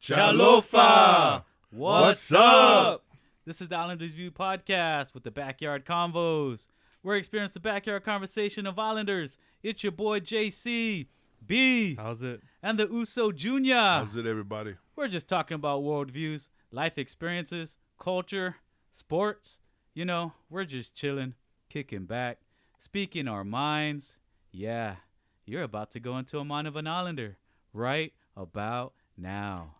Chålofa! What's up? This is the Islanders View podcast with the Backyard Convos. We're experiencing the backyard conversation of Islanders. It's your boy JC, B. How's it? And the Uso Jr. How's it, everybody? We're just talking about worldviews, life experiences, culture, sports. You know, we're just chilling, kicking back, speaking our minds. Yeah, you're about to go into a mind of an Islander right about now.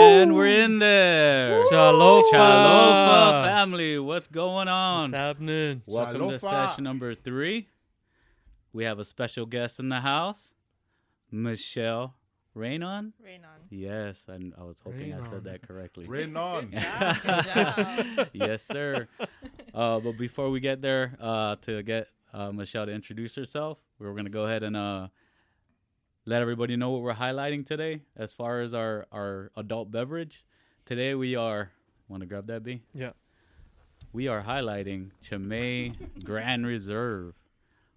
And we're in there. Chålofa family, what's going on? What's happening? Welcome to session number 3. We have a special guest in the house, Michelle Reynon. Yes, I was hoping I said that correctly. Reynon. Good job. Yes, sir. But before we get there, to get Michelle to introduce herself, we're going to go ahead and let everybody know what we're highlighting today as far as our adult beverage. Today we are, want to grab that, B? Yeah. We are highlighting Chimay Grand Reserve.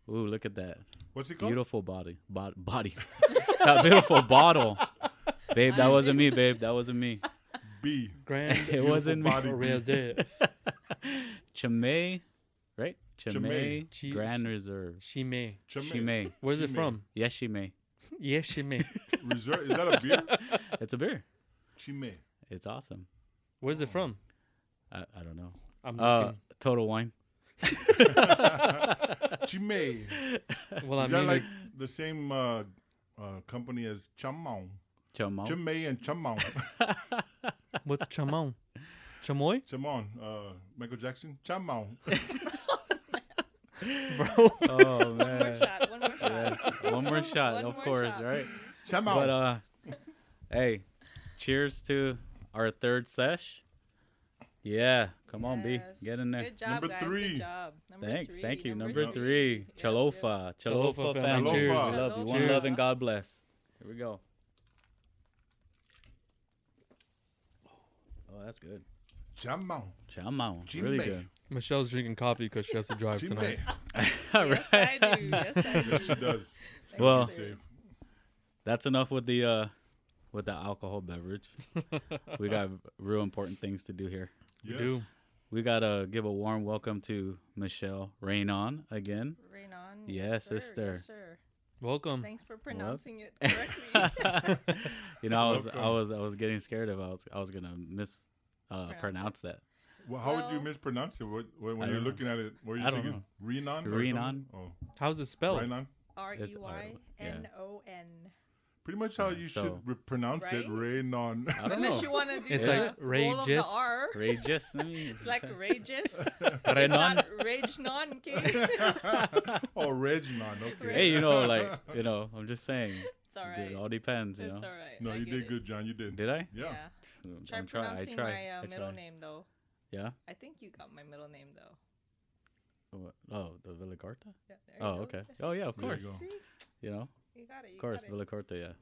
Ooh, look at that. What's it called? Beautiful body. That beautiful bottle. Babe, that wasn't me, babe. That wasn't me. B. Grand. It wasn't me. body. Reserve. Chimay, right? Chimay Chimay. Grand Reserve. Chimay. Chimay. Where's it Chimay. from? Yes, she may. Yes, Chimay. Reserve. Is that a beer? It's a beer. Chimay. It's awesome. Where's it from? I don't know. I'm looking. Total Wine. Chimay. Well, I Is mean, that like the same company as Chamon? Chamon. Chimay and Chamon. what's chamon? Chamoy? Chamon. Michael Jackson. Chamon. Bro. Oh, One more man. shot. One more shot. Yes. One more shot, One of more course, shot, right? please. Chamon. But, hey, cheers to our third sesh. Yeah, come on, B. Yes. Get in there. Good job, Number guys. 3. Good job. Number Thanks. 3. Thank you. Number Number 3. Yep, Chålofa. Chålofa Chålofa family. family. Cheers. We love you. One Cheers. love and God bless. Here we go. Oh, that's good. Chamon. Chamon. Really Chimay. good. Michelle's drinking coffee because she has to drive tonight. Chimay. All Yes, right. I do. Yes, I do. Yes, she does. Well, Safe. that's enough with the alcohol beverage. We got real important things to do here. Yes. do. We got to give a warm welcome to Michelle Reynon again. Reynon. Yes, sir. sister. Yes, sir. Welcome. Thanks for pronouncing it correctly. You know, I Welcome. was getting scared of I was gonna pronounce that. Well, how would you Well- mispronounce it? When I you're don't know. looking at it, what are you I don't thinking? Renon? or Reynon. something? Oh, How's it spelled? Reynon. R-E-Y-N-O-N. Pretty much how Yeah, you so- should pronounce it. Right? Reynon. I don't Unless know. you want to do It's the like roll of the Regis. R. Rageous. I mean, It's like Regis. It's Reynon. not Rage-non, okay? Oh, Regnon. Okay. Hey, I'm just saying. It's all right. It all depends, you It's know. all right. No, I you get did it. good, John. You did. Did I? Yeah. Try I pronouncing try. my middle I try. name, though. Yeah. I think you got my middle name, though. What? Oh, the Villacorta? Yeah, there you Oh, go. okay. That's Oh, it. yeah, of There you course. go. See? You know, You got it. You of course, got it. Villacorta, yeah.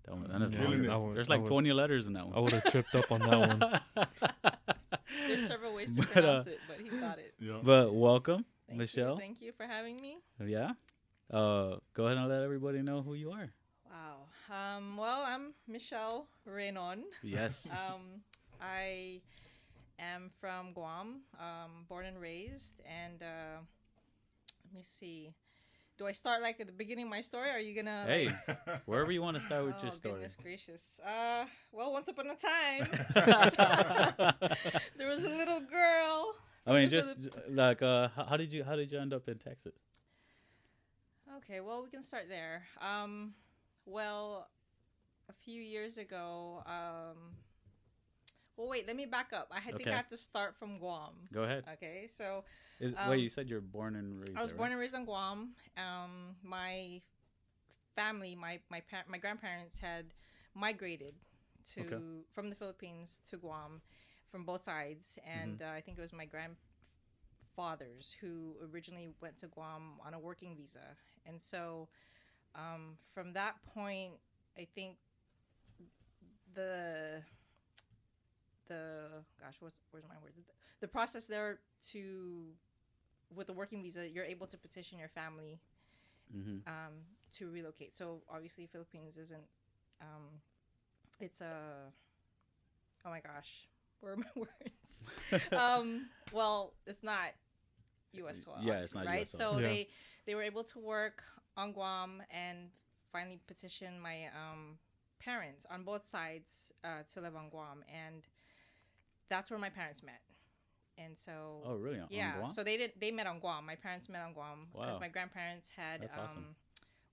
That one. And it's Yeah. longer. Killing it. There's like 20 letters in that I one. would have tripped up on that one. There's several ways to But, pronounce it, but he got it. Yeah. But welcome, Thank Michelle. You. Thank you for having me. Yeah. Go ahead and let everybody know who you are. Wow. Well, I'm Michelle Reynon. Yes. I am from Guam, born and raised. And let me see. Do I start like at the beginning of my story? Or are you gonna? Hey, Like, wherever you want to start with your story. Goodness gracious. Well, once upon a time, there was a little girl. I mean, the just like, how did you end up in Texas? Okay, well, we can start there. Well, a few years ago, well, wait, let me back up. I think Okay. I have to start from Guam. Go ahead. Okay, so Wait, you said you're born and raised. I was there, born right? and raised in Guam. My family, my grandparents had migrated from the Philippines to Guam from both sides, and I think it was my grandfathers who originally went to Guam on a working visa, and so from that point, I think the where's my words? The process there with the working visa, you're able to petition your family to relocate. So obviously, Philippines isn't. It's a oh my gosh, where are my words? Well, it's not U.S. soil. Yeah, it's not right. US soil. So Yeah. they were able to work on Guam and finally petition my parents on both sides to live on Guam, and that's where my parents met. And so Oh, really? yeah, On Guam? so they met on Guam. My parents met on Guam because Wow. my grandparents had That's awesome.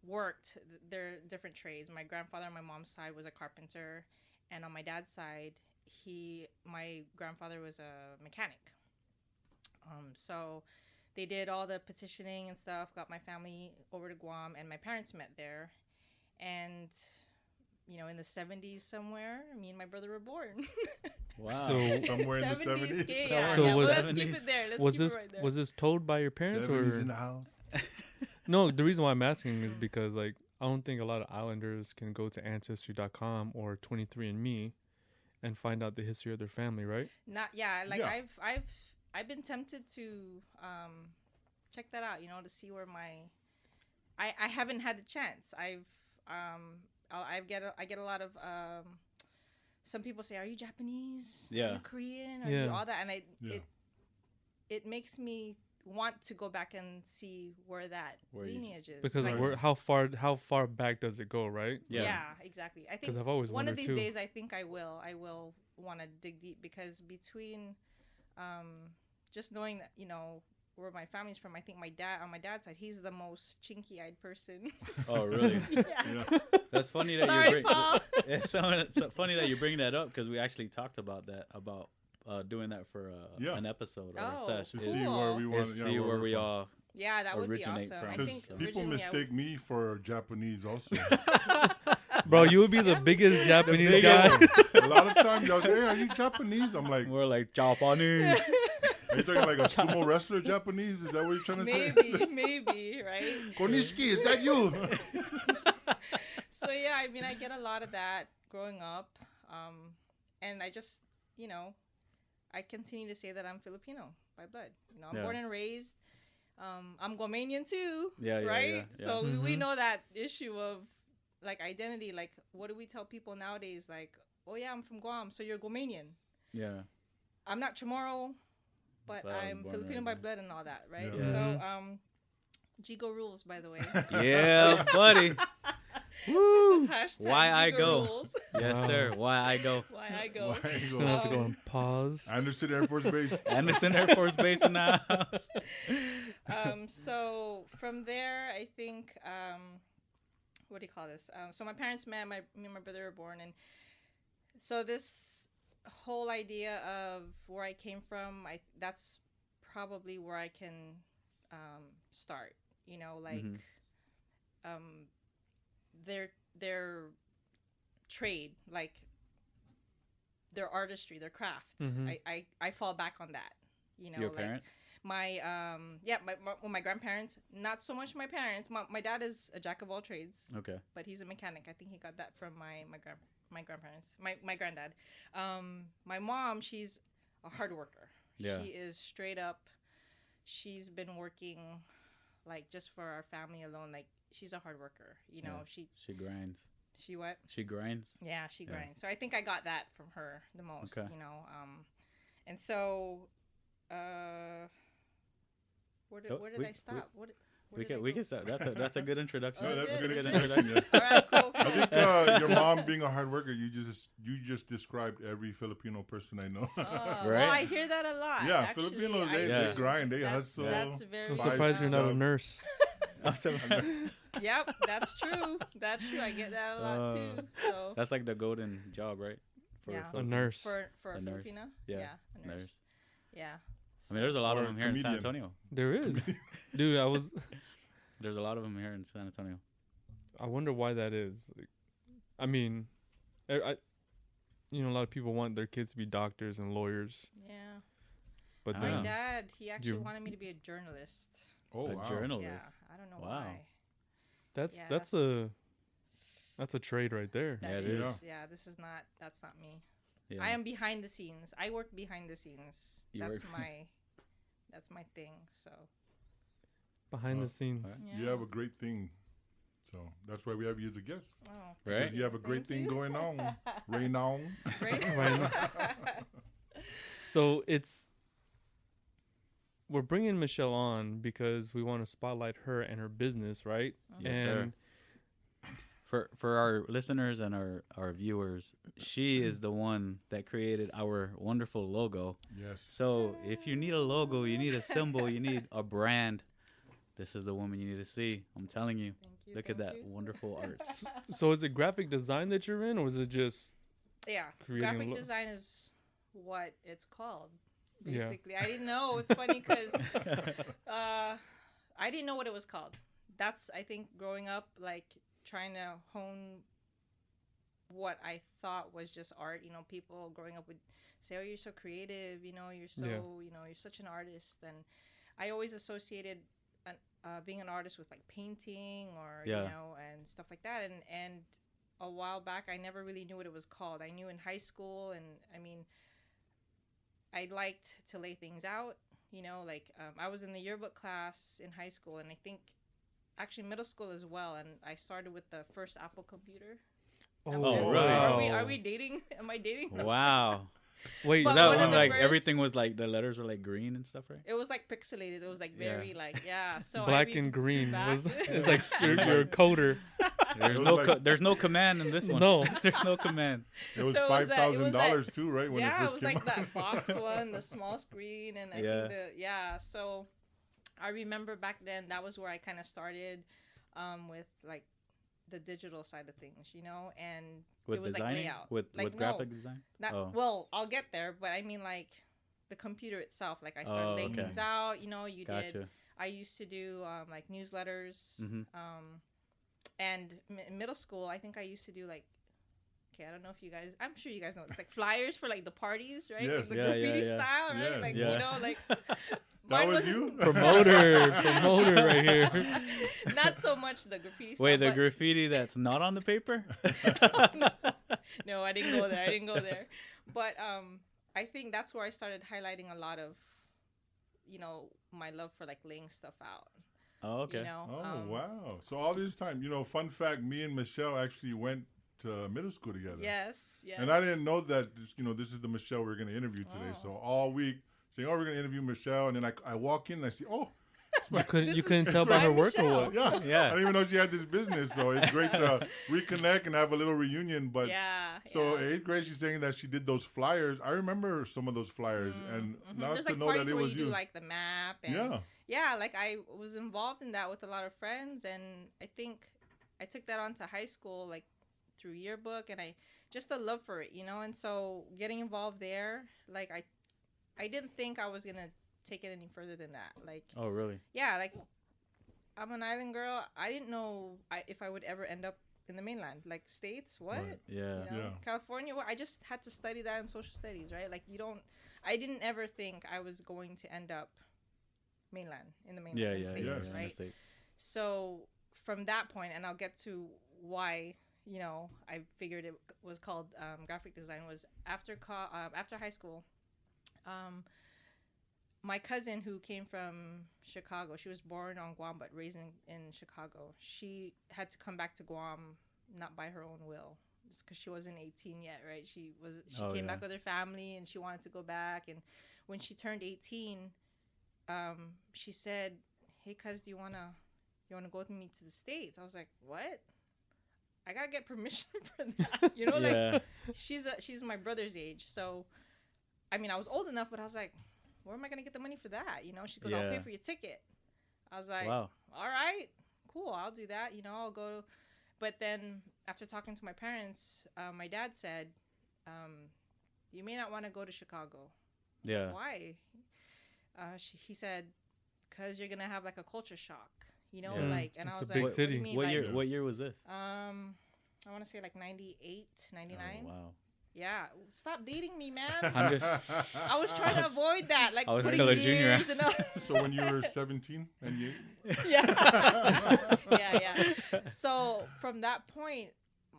worked their different trades. My grandfather on my mom's side was a carpenter, and on my dad's side, my grandfather was a mechanic. So they did all the petitioning and stuff, got my family over to Guam, and my parents met there. And in the 70s somewhere, me and my brother were born. Wow. So- Somewhere in the 70s. Yeah, So yeah. was- Let's keep it there. Let's Was keep this it right there. was this told by your parents 70s or in the house. no? The reason why I'm asking is because like I don't think a lot of Islanders can go to Ancestry.com or 23andMe and find out the history of their family, right? Like Yeah. I've been tempted to check that out, to see where I haven't had the chance. I get a lot of some people say, "Are you Japanese? Are Yeah. you Korean? Are Yeah. you all that?" And Yeah. it makes me want to go back and see where that Where you- lineage is. Because Like- how far back does it go, right? Yeah. Yeah, exactly. I think Because I've always one of wondered these too. days, I think I will want to dig deep, because between just knowing that where my family's from, I think on my dad's side, he's the most chinky-eyed person. Oh, really? Yeah. Yeah. That's funny that Sorry, you bring. Paul. It's so funny that you bring that up because we actually talked about that doing that for Yeah. an episode or Oh, a sesh. To Cool. see where we want. Is see where we all. Yeah, that would be Originate awesome. from. I Because think people originally mistake me for Japanese also. Bro, you would be the biggest Japanese guy. A lot of times they'll say, "Hey, are you Japanese?" I'm like, We're like Japanese. "Are you talking like a sumo wrestler Japanese? Is that what you're trying to say?" maybe, right? Konishiki, is that you? So yeah, I mean, I get a lot of that growing up, and I just, I continue to say that I'm Filipino by blood. I'm Yeah. born and raised. I'm Guamanian too, Yeah, yeah, right? yeah, yeah. So we Mhm. know that issue of like identity. Like, what do we tell people nowadays? Like, oh yeah, I'm from Guam, so you're Guamanian. Yeah. I'm not Chamorro, but But I'm born Filipino right by there. blood and all that, right? Yeah. So, Jigo rules, by the way. Yeah, buddy. Woo. Hashtag Why I Jigo go. rules. Yes, Wow. sir. Why I go. Why I go. Why I Just go? gonna have to go Um, and pause. Anderson Air Force Base. Anderson Air Force Base in the house. So from there, I think, what do you call this? So my parents met, me and my brother were born. And so this whole idea of where I came from, that's probably where I can start, like Mhm. their trade, like their artistry, their craft. Mhm. I fall back on that, Your like parents? my my grandparents, not so much my parents. My dad is a jack of all trades, Okay. but he's a mechanic. I think he got that from my grandparents, my granddad. My mom, she's a hard worker. Yeah. She is straight up. She's been working like just for our family alone. Like, she's a hard worker. Yeah. She grinds. She what? She grinds. Yeah, she Yeah. grinds. So I think I got that from her the most, Okay. And so where did we- I stop? Where We did I can go? start. That's a good introduction. Oh, No, is that's a it? good Is it? introduction. Yeah. All right, cool. I think your mom being a hard worker, you just described every Filipino person I know. Well, Right? I hear that a lot. Yeah, actually. Filipinos, I they Yeah. do. grind, they That's- hustle. That's very I'm Five, surprised you're not a six, nurse. Yep, that's true. That's true. I get that a lot too. So That's like the golden job, right? Yeah. A nurse. for A a nurse. Filipina, Yeah, a nurse. Nurse. Yeah. I mean, there's a lot Or of them here in San comedian. Antonio. There is. Dude, There's a lot of them here in San Antonio. I wonder why that is. Like, I mean, a lot of people want their kids to be doctors and lawyers, Yeah. but Ah. My then dad, he actually You- wanted me to be a journalist. Oh, A wow. journalist. Yeah. I don't know Wow. why. that's Yeah, that's a trade right there. Yeah, That it is. is. Yeah, that's not me. Yeah. I am behind the scenes. I work behind the scenes. You That's work- that's my thing. So Behind Uh, the scenes. alright. yeah. You have a great thing So that's why we have you as a guest. Oh, Right? Because you have a great Thank thing you. going on. Reynon. Right? So we're bringing Michelle on because we want to spotlight her and her business, right? Yes, and sir. For our listeners and our viewers, she is the one that created our wonderful logo. Yes. So if you need a logo, you need a symbol, you need a brand, this is the woman you need to see. I'm telling you. Thank you. Look at thank that you. wonderful art. So is it graphic design that you're in, or is it just Yeah, creating a graphic lo- design is what it's called. Yeah. Basically, I didn't know. It's funny because I didn't know what it was called. That's, I think, growing up, like trying to hone what I thought was just art. You know, people growing up would say, "Oh, you're so creative. You know, you're so you're such an artist." And I always associated being an artist with like painting or Yeah. you know and stuff like that. And a while back, I never really knew what it was called. I knew in high school, and I mean, I liked to lay things out. You know, like I was in the yearbook class in high school, and I think actually middle school as well. And I started with the first Apple computer. Oh, really? wow. Are we dating? Am I dating? Wow. Wait, But Was that one of when the like first- everything was like the letters were like green and stuff, right? It was like pixelated. It was like very like So black I read and green? back- It's like you're a coder. There's was no like- there's no command in this one. No. There's no command. It was So it was that- it was $5,000 too, right? When yeah, it it first was came like out. that box one, the small screen, and I Yeah. think So I remember back then that was where I kind of started with like the digital side of things, you know, and With it was designing? like layout. With Like, graphic no, design? Not, Oh. Well, I'll get there, but I mean like the computer itself. Like I started Oh, laying okay. things out. You know, you did. Gotcha. I used to do like newsletters. Mhm. And in middle school, I think I used to do like. Okay, I don't know if you guys. I'm sure you guys know. It's like flyers for like the parties, right? Yes. Like the Yeah, yeah, graffiti yeah. style, right? Yes. Like Yeah. you know, like. That mine was wasn't- you? Promoter right here. Not so much the graffiti stuff. Wait, the but- graffiti that's not on the paper? No, I didn't go there. I didn't go there. But I think that's where I started highlighting a lot of, you know, my love for like laying stuff out. Oh, okay. You know. Oh, wow. So all this time, you know, fun fact, me and Michelle actually went to middle school together. Yes. Yes. And I didn't know that this, you know, this is the Michelle we're going to interview today. Oh. So all week saying, "Oh, we're going to interview Michelle," and then I walk in and I see, "Oh, You couldn't This you is couldn't tell by her prime work or Michelle. what? yeah, Yeah. I didn't even know she had this business." So it's great to reconnect and have a little reunion. But yeah. so yeah. eighth grade, she's saying that she did those flyers. I remember some of those flyers, and now There's to like know parties that it where was you you. do like the map and Yeah. like I was involved in that with a lot of friends, and I think I took that on to high school like through yearbook, and I just the love for it, you know. And so getting involved there, like I didn't think I was gonna take it any further than that. Like Oh, really? yeah, like I'm an island girl. I didn't know if I would ever end up in the mainland, like states. What? Right. Yeah. You know, Yeah. California. What? I just had to study that in social studies, right? Like you don't. I didn't ever think I was going to end up mainland in the mainland Yeah, in yeah, states, yeah. Yes. in the right? States. So from that point, and I'll get to why you know I figured it was called graphic design was after high school. My cousin who came from Chicago, she was born on Guam but raised in Chicago. She had to come back to Guam not by her own will, just because she wasn't 18 yet, right? She Oh, came yeah. back with her family and she wanted to go back. And when she turned 18, she said, "Hey, cuz, do you wanna go with me to the States?" I was like, "What? I gotta get permission for that." You know, Yeah. like she's my brother's age, so I mean, I was old enough, but I was like, where am I gonna get the money for that? You know, she goes, "I'll pay Yeah. for your ticket." I was like, Wow. "All right, cool, I'll do that." You know, I'll go. But then after talking to my parents, my dad said, "You may not want to go to Chicago." Yeah. Why? He said, "Cause you're gonna have like a culture shock." You know, Yeah. like, and I It's a was big like, city. "What do you mean?" What like, year? What year was this? I want to say like 98, 99. Oh, wow. Yeah, stop dating me, man. I'm just. I was trying to avoid that, like I was putting still a junior. years and all. So when you were 17 and you, yeah. So from that point,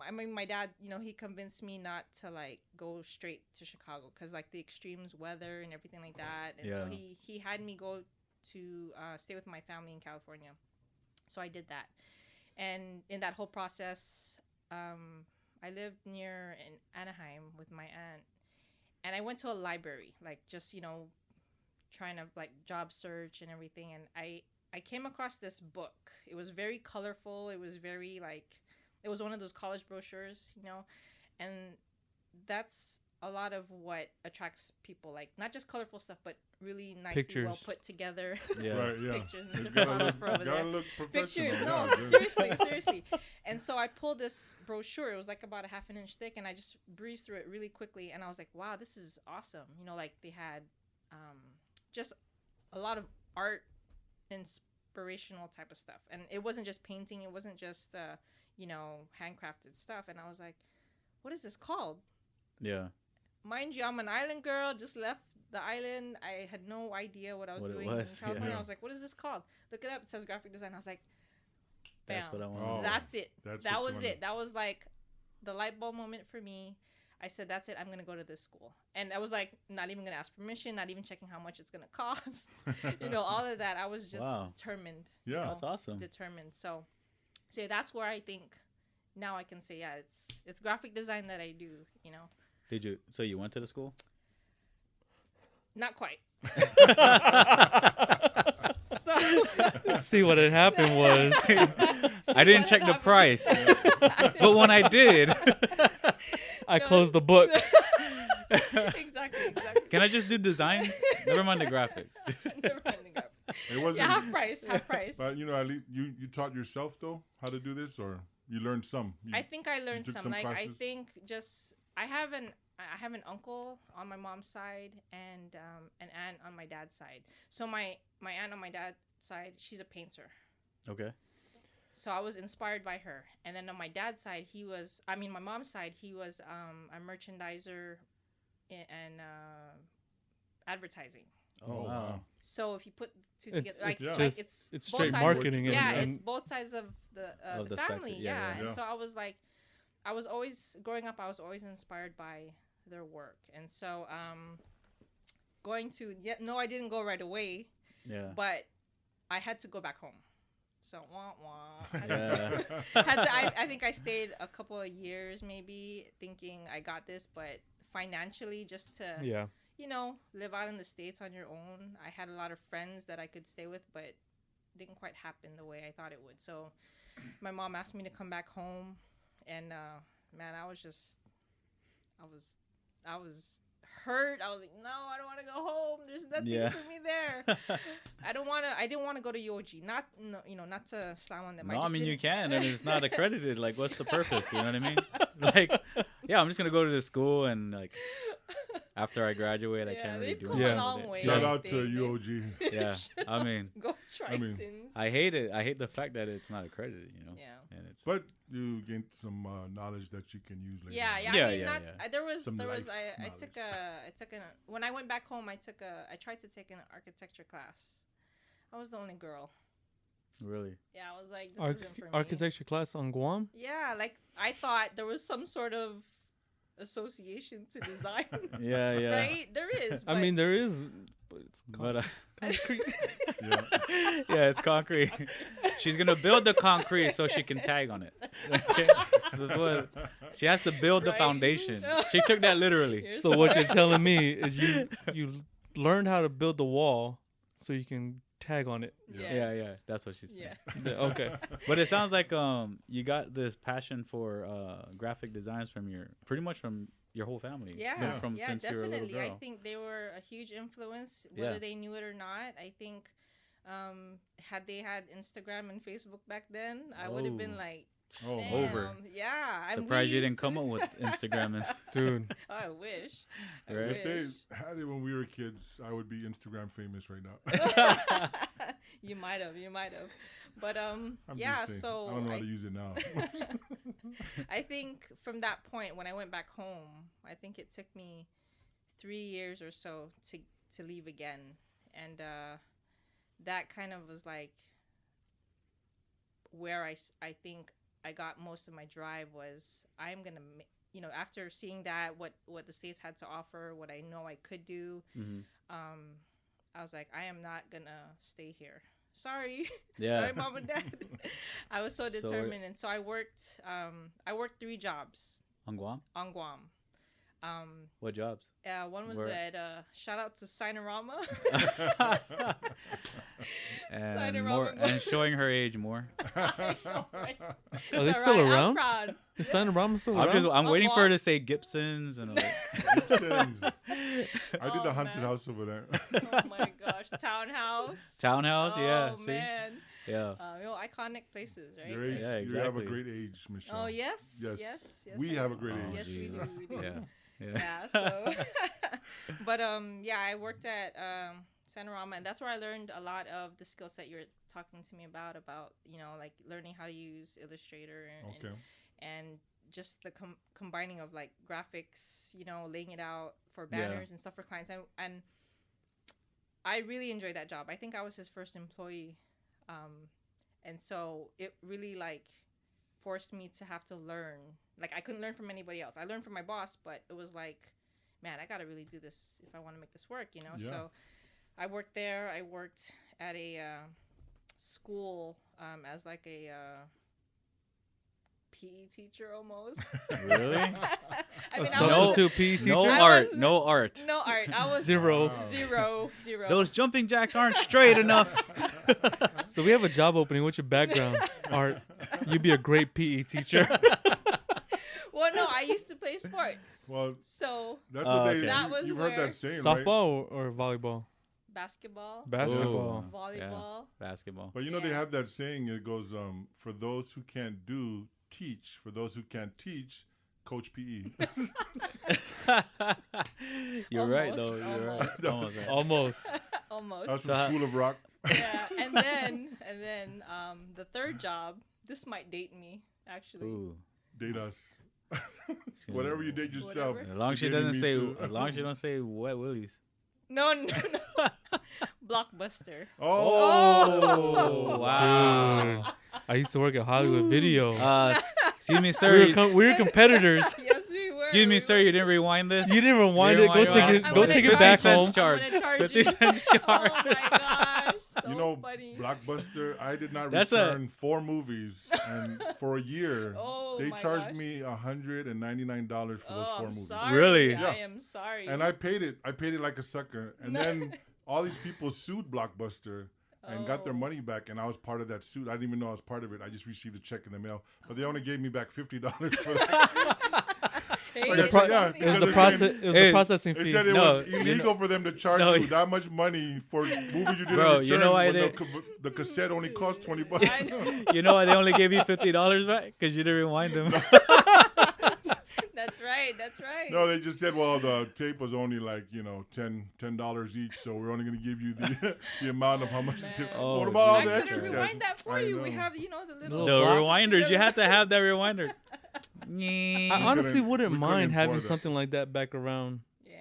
I mean, my dad, you know, he convinced me not to like go straight to Chicago because like the extremes weather and everything like that. And so Yeah. he had me go to stay with my family in California. So I did that. And in that whole process, I lived near in Anaheim with my aunt, and I went to a library, like just trying to like job search and everything, and I came across this book. It was very colorful. It was very it was one of those college brochures, and that's a lot of what attracts people, like not just colorful stuff, but really nicely Pictures. well put together. Yeah. Right, yeah. Pictures. You Mr. gotta Photographer over there. look professional. Pictures. No, Yeah, seriously. And so I pulled this brochure. It was like about a half an inch thick, and I just breezed through it really quickly. And I was like, wow, this is awesome. Like they had just a lot of art, inspirational type of stuff. And it wasn't just painting. It wasn't just, handcrafted stuff. And I was like, what is this called? Yeah. Mind you, I'm an island girl, just left the island. I had no idea what I was doing in California. yeah. I was like, what is this called? Look it up. It says graphic design. I was like, bam. That's what I want. Oh. That's it. That's That what you was wanted. it. That was like the light bulb moment for me. I said, that's it. I'm going to go to this school. And I was like, not even going to ask permission, not even checking how much it's going to cost. All of that. I was just determined. Yeah. That's awesome. Determined. So that's where I think now I can say, yeah, it's graphic design that I do, Did you? So you went to the school? Not quite. See what had happened was I didn't check the price, but when I did, I closed the book. Exactly. can I just do designs? Never mind the graphics. Never mind the graphics. It wasn't. Yeah, half price. But at least you taught yourself though how to do this, or you learned some. I think I learned took some. some Like classes? I think just I have an uncle on my mom's side and an aunt on my dad's side. So my aunt on my dad's side, she's a painter. Okay. So I was inspired by her. And then on my dad's side, my mom's side, he was a merchandiser and advertising. Oh wow. So if you put two It's- together, it's Yeah. just- it's It's both straight sides. marketing. Yeah, and, it's both sides of the Of the family. spectrum. Yeah, And yeah. so I was like, growing up, I was always inspired by their work. And so I didn't go right away, Yeah. but I had to go back home. So wah wah. Yeah. I think I stayed a couple of years maybe thinking I got this, but financially just to yeah. live out in the States on your own. I had a lot of friends that I could stay with, but it didn't quite happen the way I thought it would. So my mom asked me to come back home, and man, I was hurt. I was like, no, I don't want to go home. There's nothing for me there. I didn't want to go to UOG. Not to slam on them. No, I just mean you didn't- can, and it's not accredited. Like, what's the purpose? You know what I mean? Like, yeah, I'm just gonna go to this school, and like, after I graduate, I can't really they've do come anything a with long it. way. Shout I out to think. UOG. Yeah, I mean, Go Tritons. I hate it. I hate the fact that it's not accredited. Yeah. And it's But you gained some knowledge that you can use later. Yeah, on. yeah. Yeah, I mean, yeah. there was Some life I knowledge. took when I went back home, I tried to take an architecture class. I was the only girl. really. Yeah, I was like, this isn't for me. Architecture class on Guam. Yeah, like I thought there was some sort of association to design. Yeah, yeah. Right? There is. I but- mean, there is, but it's But concrete. Yeah. yeah, it's concrete. She's gonna build the concrete so she can tag on it. Okay? So that's what- she has to build the Right? foundation. She took that literally. You're So what you're telling me is you learned how to build the wall so you can tag on it. Yes. Yeah, yeah. That's what she's saying. Yeah. Okay. But it sounds like you got this passion for graphic designs from your whole family. Yeah, From yeah, since you were a little definitely. I girl. think they were a huge influence, whether Yeah. they knew it or not. I think had they had Instagram and Facebook back then, I would have been Oh. like, Oh, damn, over. Yeah, and we Surprised you used didn't come to- up with Instagram and Dude. Oh, I wish. I Right? If they wish. had it when we were kids, I would be Instagram famous right now. You might have. But I'm yeah. just saying. So I don't know how to use it now. I think from that point, when I went back home, I think it took me 3 years or so to leave again, and that kind of was like where I think I got most of my drive was I'm gonna after seeing that what the States had to offer, what I know I could do, Mhm. I was like, I am not gonna stay here. Sorry. Yeah. Sorry, mom and dad. I was so So- determined, and so I worked 3 jobs On Guam? on Guam. What jobs? One was Where- at shout out to Sinorama. And Signing more, Robin and showing her age more. I know, right? Are they It's still alright, I'm around? proud. Is Sinorama still I'm around? I'm Oh, waiting for her Guam? to say Gibsons and like, Gibsons. I did the Oh, haunted man. house over there. Oh my gosh, Townhouse. Townhouse. Yeah. Oh See. man. Yeah. Iconic places, right? Your age, Yeah, You have a exactly. great age, Michelle. Oh yes. Yes. Yes. We I have a do. great Oh, age. Yes, we do. Jesus. We do. Yeah. Yeah. Yeah. So, but yeah, I worked at Sanorama, and that's where I learned a lot of the skill set you're talking to me about like learning how to use Illustrator and just the combining of like graphics, laying it out for Yeah. banners and stuff for clients, and I really enjoyed that job. I think I was his first employee, and so it really like forced me to have to learn. Like I couldn't learn from anybody else. I learned from my boss, but it was like, man, I gotta really do this if I want to make this work, Yeah. So I worked there. I worked at a school as like a PE teacher almost. Really? I A mean, substitute PE teacher? No I art. was- No art. no art. I was Zero. Wow. zero. Those jumping jacks aren't straight enough. So we have a job opening. What's your background? Art. You'd be a great PE teacher. Well, no, I used to play sports. Well, So that's Oh, what they. okay. That was You've heard where- that saying, right? Softball or volleyball? basketball, Basketball. Ooh. volleyball. Basketball. But you know they Yeah. have that saying. It goes, for those who can't do, teach. For those who can't teach, coach PE. You're right, though. Almost, You're right. almost. Almost right. Almost. Almost. That's So from how- School of Rock. Yeah, and then the third job. This might date me actually. Ooh. Date us. Whatever you date yourself. Whatever. As long as she Dating doesn't me say, too. as long as she don't say wet willies. No. Blockbuster. Oh, wow. Dude. I used to work at Hollywood Video. Excuse me, we, sir. we were competitors. Yes, we were. Excuse me, sir. You didn't rewind this. You didn't rewind You it. Go didn't take rewind it. I Go wanna take it charge back 50 cents home. charge. I'm gonna charge 50 you. cents charge. Oh my gosh, so You know, funny. Blockbuster, I did not That's return 4 movies, and for a year, Oh they my charged gosh. me $199 for those 4 I'm movies. sorry. Really? Yeah. I am sorry. And I paid it. I paid it like a sucker. And No. then all these people sued Blockbuster and got their Oh. money back, and I was part of that suit. I didn't even know I was part of it. I just received a check in the mail, but they only gave me back $50 for that. Hey, Like, it's pro- yeah, something It was Because the they're process. saying- It was Hey, the processing They fee. said it No, was you know- illegal for them to charge No. you that much money for movies you didn't Bro, return you know why when they- the cassette only cost $20. I know. You know why they only gave you $50 back? Because you didn't rewind them. That's right. That's right. No, they just said, well, the tape was only like, $10 each, so we're only going to give you the the amount of how much the man. tip. Oh, what about all I the geez. extra couldn't cash? rewind that for I you. We know. have, the little. The Block- rewinders, you had to have that rewinder. I couldn't- honestly we wouldn't couldn't mind having afford it. something like that back around, Yeah.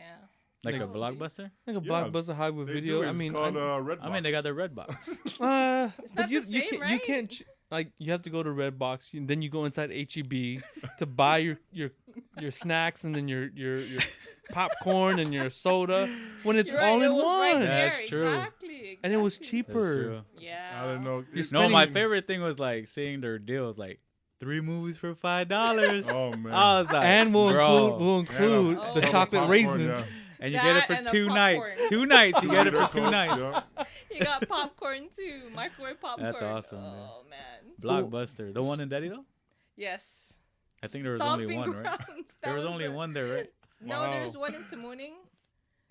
Like a Like- blockbuster? like a Yeah, blockbuster Hollywood They Video. do. I It's mean, called Redbox. I mean, they got their red box. It's but not you the same, can't you right? can't like you have to go to Redbox and then you go inside HEB to buy your snacks and then your popcorn and your soda when it's You're right, all it in was one. right there. That's true. Exactly. And it was That's cheaper. true. Yeah. I don't know. You're It's- No, my spending- favorite thing was like seeing their deals, like 3 movies for $5. Oh, man. I was like, And bro. we'll include Oh. the Oh, chocolate popcorn, raisins. yeah. And you get it That for and a 2 nights. popcorn. 2 nights, you get it Liter for 2 Cokes, nights. yeah. You got popcorn too. Microwave popcorn. That's awesome, man. Oh man. Blockbuster. The one in Daddy, though? Yes. I think there was only Stomping one, right? grounds. There That was only the- one there, right? No, Wow. there's one in Tamuning.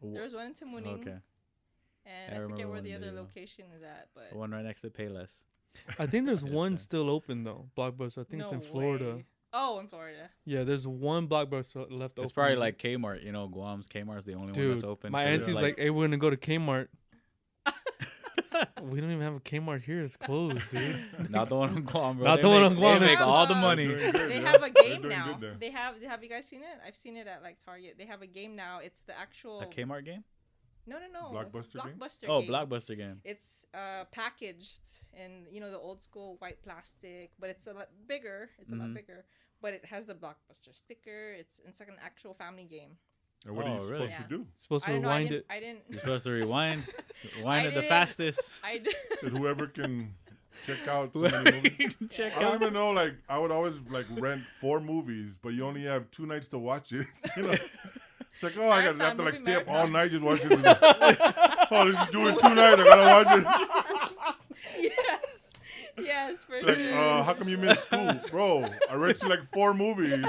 There was one in Tamuning. Okay. And I I, remember forget where one the other there, yeah. location is at, but The one right next to Payless. I think there's Yes, one sir. still open though. Blockbuster. I think it's No in Florida. way. Oh, in Florida. Yeah, there's one Blockbuster left open. It's probably like Kmart. Guam's Kmart's the only one Dude, that's open. my 'cause it's auntie's like, "Hey, we're gonna go to Kmart." We don't even have a Kmart here. It's closed, dude. not the one on Guam, bro. Not They the one make- on Guam. They make They have, all the uh, money. They're doing good, They yeah. have a They're game doing now. good there. They have you guys seen it? I've seen it at like Target. They have a game now. It's the actual A Kmart game? No. Blockbuster game? Blockbuster Oh, game. Blockbuster game. It's packaged in the old school white plastic, but it's a lot bigger. It's a lot Mhm. bigger, but it has the Blockbuster sticker. It's like an actual family game. And what are you Oh, really? supposed to do? Supposed to I don't know. rewind it. I didn't. You're supposed to rewind it the didn't- fastest. I did. That whoever can check out so many movies. Check I don't out. even know. Like, I would always like rent 4 movies, but you only have 2 nights to watch it. You know, it's like, oh, I got to have to like Movie stay up all marathon. night just watching it. Oh, this is doing 2 nights. I gotta watch it. Yes, for Like, sure. how come you missed school, bro? I rented like 4 movies.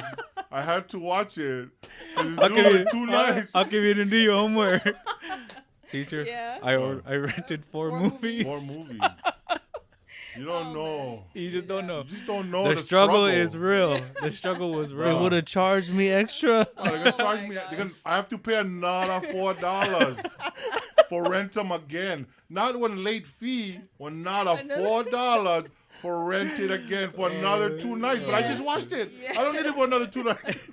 I had to watch it. It's I'll due give in you 2 nights. I'll give you to do your homework. Teacher, Yeah. I rented 4 4 movies. 4 movies. You don't Oh, know. You just don't know. You just don't know The struggle is real. The struggle was They real. would have charged me extra. Oh, they're gonna Oh charge my me. gosh. I have to pay another $4 for rent them again. Not one late fee, another $4 for rent it again for another 2 nights. But I just watched it. Yeah. I don't need it for another 2 nights.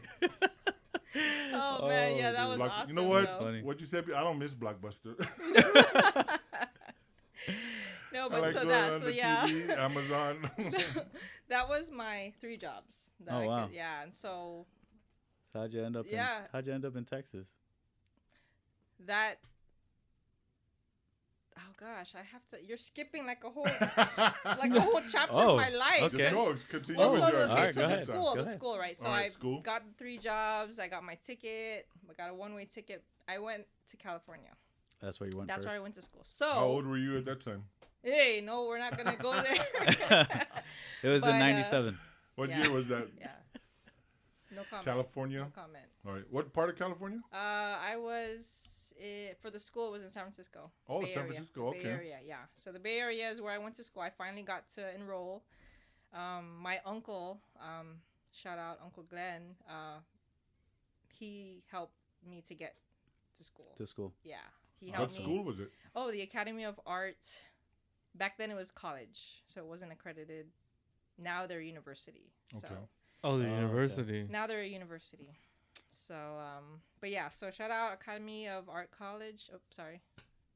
Oh man, yeah, that was awesome. You know what? though. Funny. What you said? I don't miss Blockbuster. No, I but like so going that, on so the yeah, TV, Amazon. that was my 3 jobs. That Oh, I wow. Could, yeah, and so How'd you end up? Yeah. How'd you end up in Texas? that. Oh gosh, I have to. You're skipping like a whole chapter Oh, of my life. okay. Just go. Continue Well, with so, your okay, Alright, so go the ahead. school, Go the ahead. school, right? So Alright, I school. got the 3 jobs. I got my ticket. I got a one-way ticket. I went to California. That's where you went That's first. where I went to school. So, How old were you at that time? hey, no, we're not gonna go there. It was But, in '97. What Yeah. year was that? Yeah. No comment. California? No comment. All right. What part of California? I was for the school. It was in San Francisco. Oh, Bay San Area. Francisco. Bay Okay. Area, yeah. So the Bay Area is where I went to school. I finally got to enroll. My uncle, shout out Uncle Glenn. He helped me to get to school. To school. Yeah, he What helped me. school was it? Oh, the Academy of Art. Back then it was college, so it wasn't accredited. Now they're university. So Okay. Oh, the Oh, okay. university. now they're a university. So, but yeah, so shout out Academy of Art College. Oh, sorry.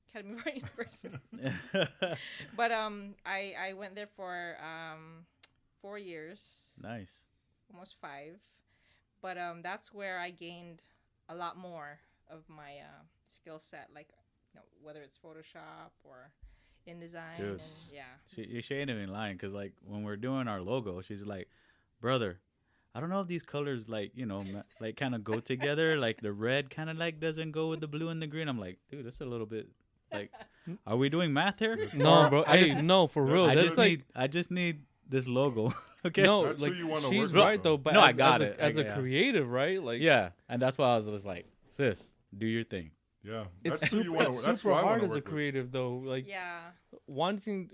Academy of Art University. But I went there for 4 years, Nice. almost 5. But that's where I gained a lot more of my skill set, like whether it's Photoshop or InDesign. Dude. And yeah. She ain't even lying, cause like when we're doing our logo, she's like, "Brother, I don't know if these colors like like kind of go together. Like the red kind of like doesn't go with the blue and the green." I'm like, "Dude, that's a little bit like, are we doing math here?" No, bro. I Hey, just- no, for real. I That's just like I just need this logo. Okay. no, That's who like you wanna she's work with, right though. though. But No, I as, got as it. A, as a Yeah. creative, right? Like Yeah, and that's why I was just like, "Sis, do your thing." Yeah. it's That's who you super, want it's to. That's super who I hard want as to a work with. creative though. Like Yeah. wanting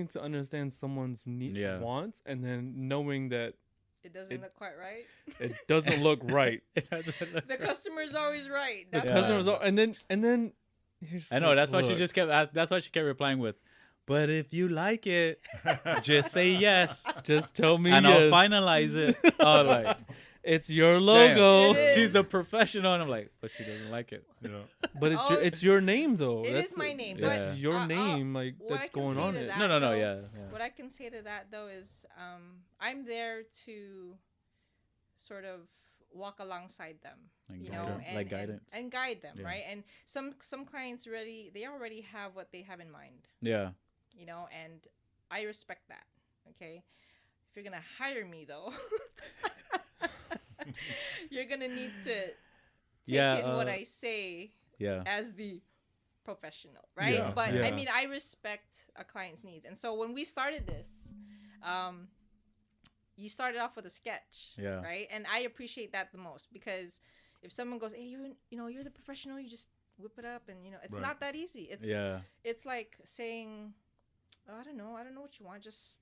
to understand someone's Yeah. wants and then knowing that It doesn't It- look quite right. it doesn't look right. The customer's always right. The That's Yeah. customers are, and then you're just I know. like, That's why she look, just kept. That's why she kept replying with, "But if you like it, just say yes, just tell me and yes. I'll finalize it." I was like, It's your logo, It is. "She's the professional," and I'm like, "But she doesn't like it." Yeah. but Oh, it's your name though. It That's is my name, but That's your I'll- name, like what I that's can going say on to it. that- No, though, yeah. What I can say to that though is I'm there to sort of walk alongside them, Like you guide know, them. and, Like guidance. and guide them, Yeah. right? And some clients they already have what they have in mind, Yeah. you know, and I respect that. Okay, if you're gonna hire me though, you're gonna need to take Yeah, in what I say Yeah. as the professional, right? Yeah, But yeah. I mean, I respect a client's needs, and so when we started this, you started off with a sketch, Yeah. right? And I appreciate that the most because if someone goes, "Hey, you're the professional," you just whip it up, and it's Right. not that easy. It's Yeah. it's like saying, "Oh, I don't know what you want, just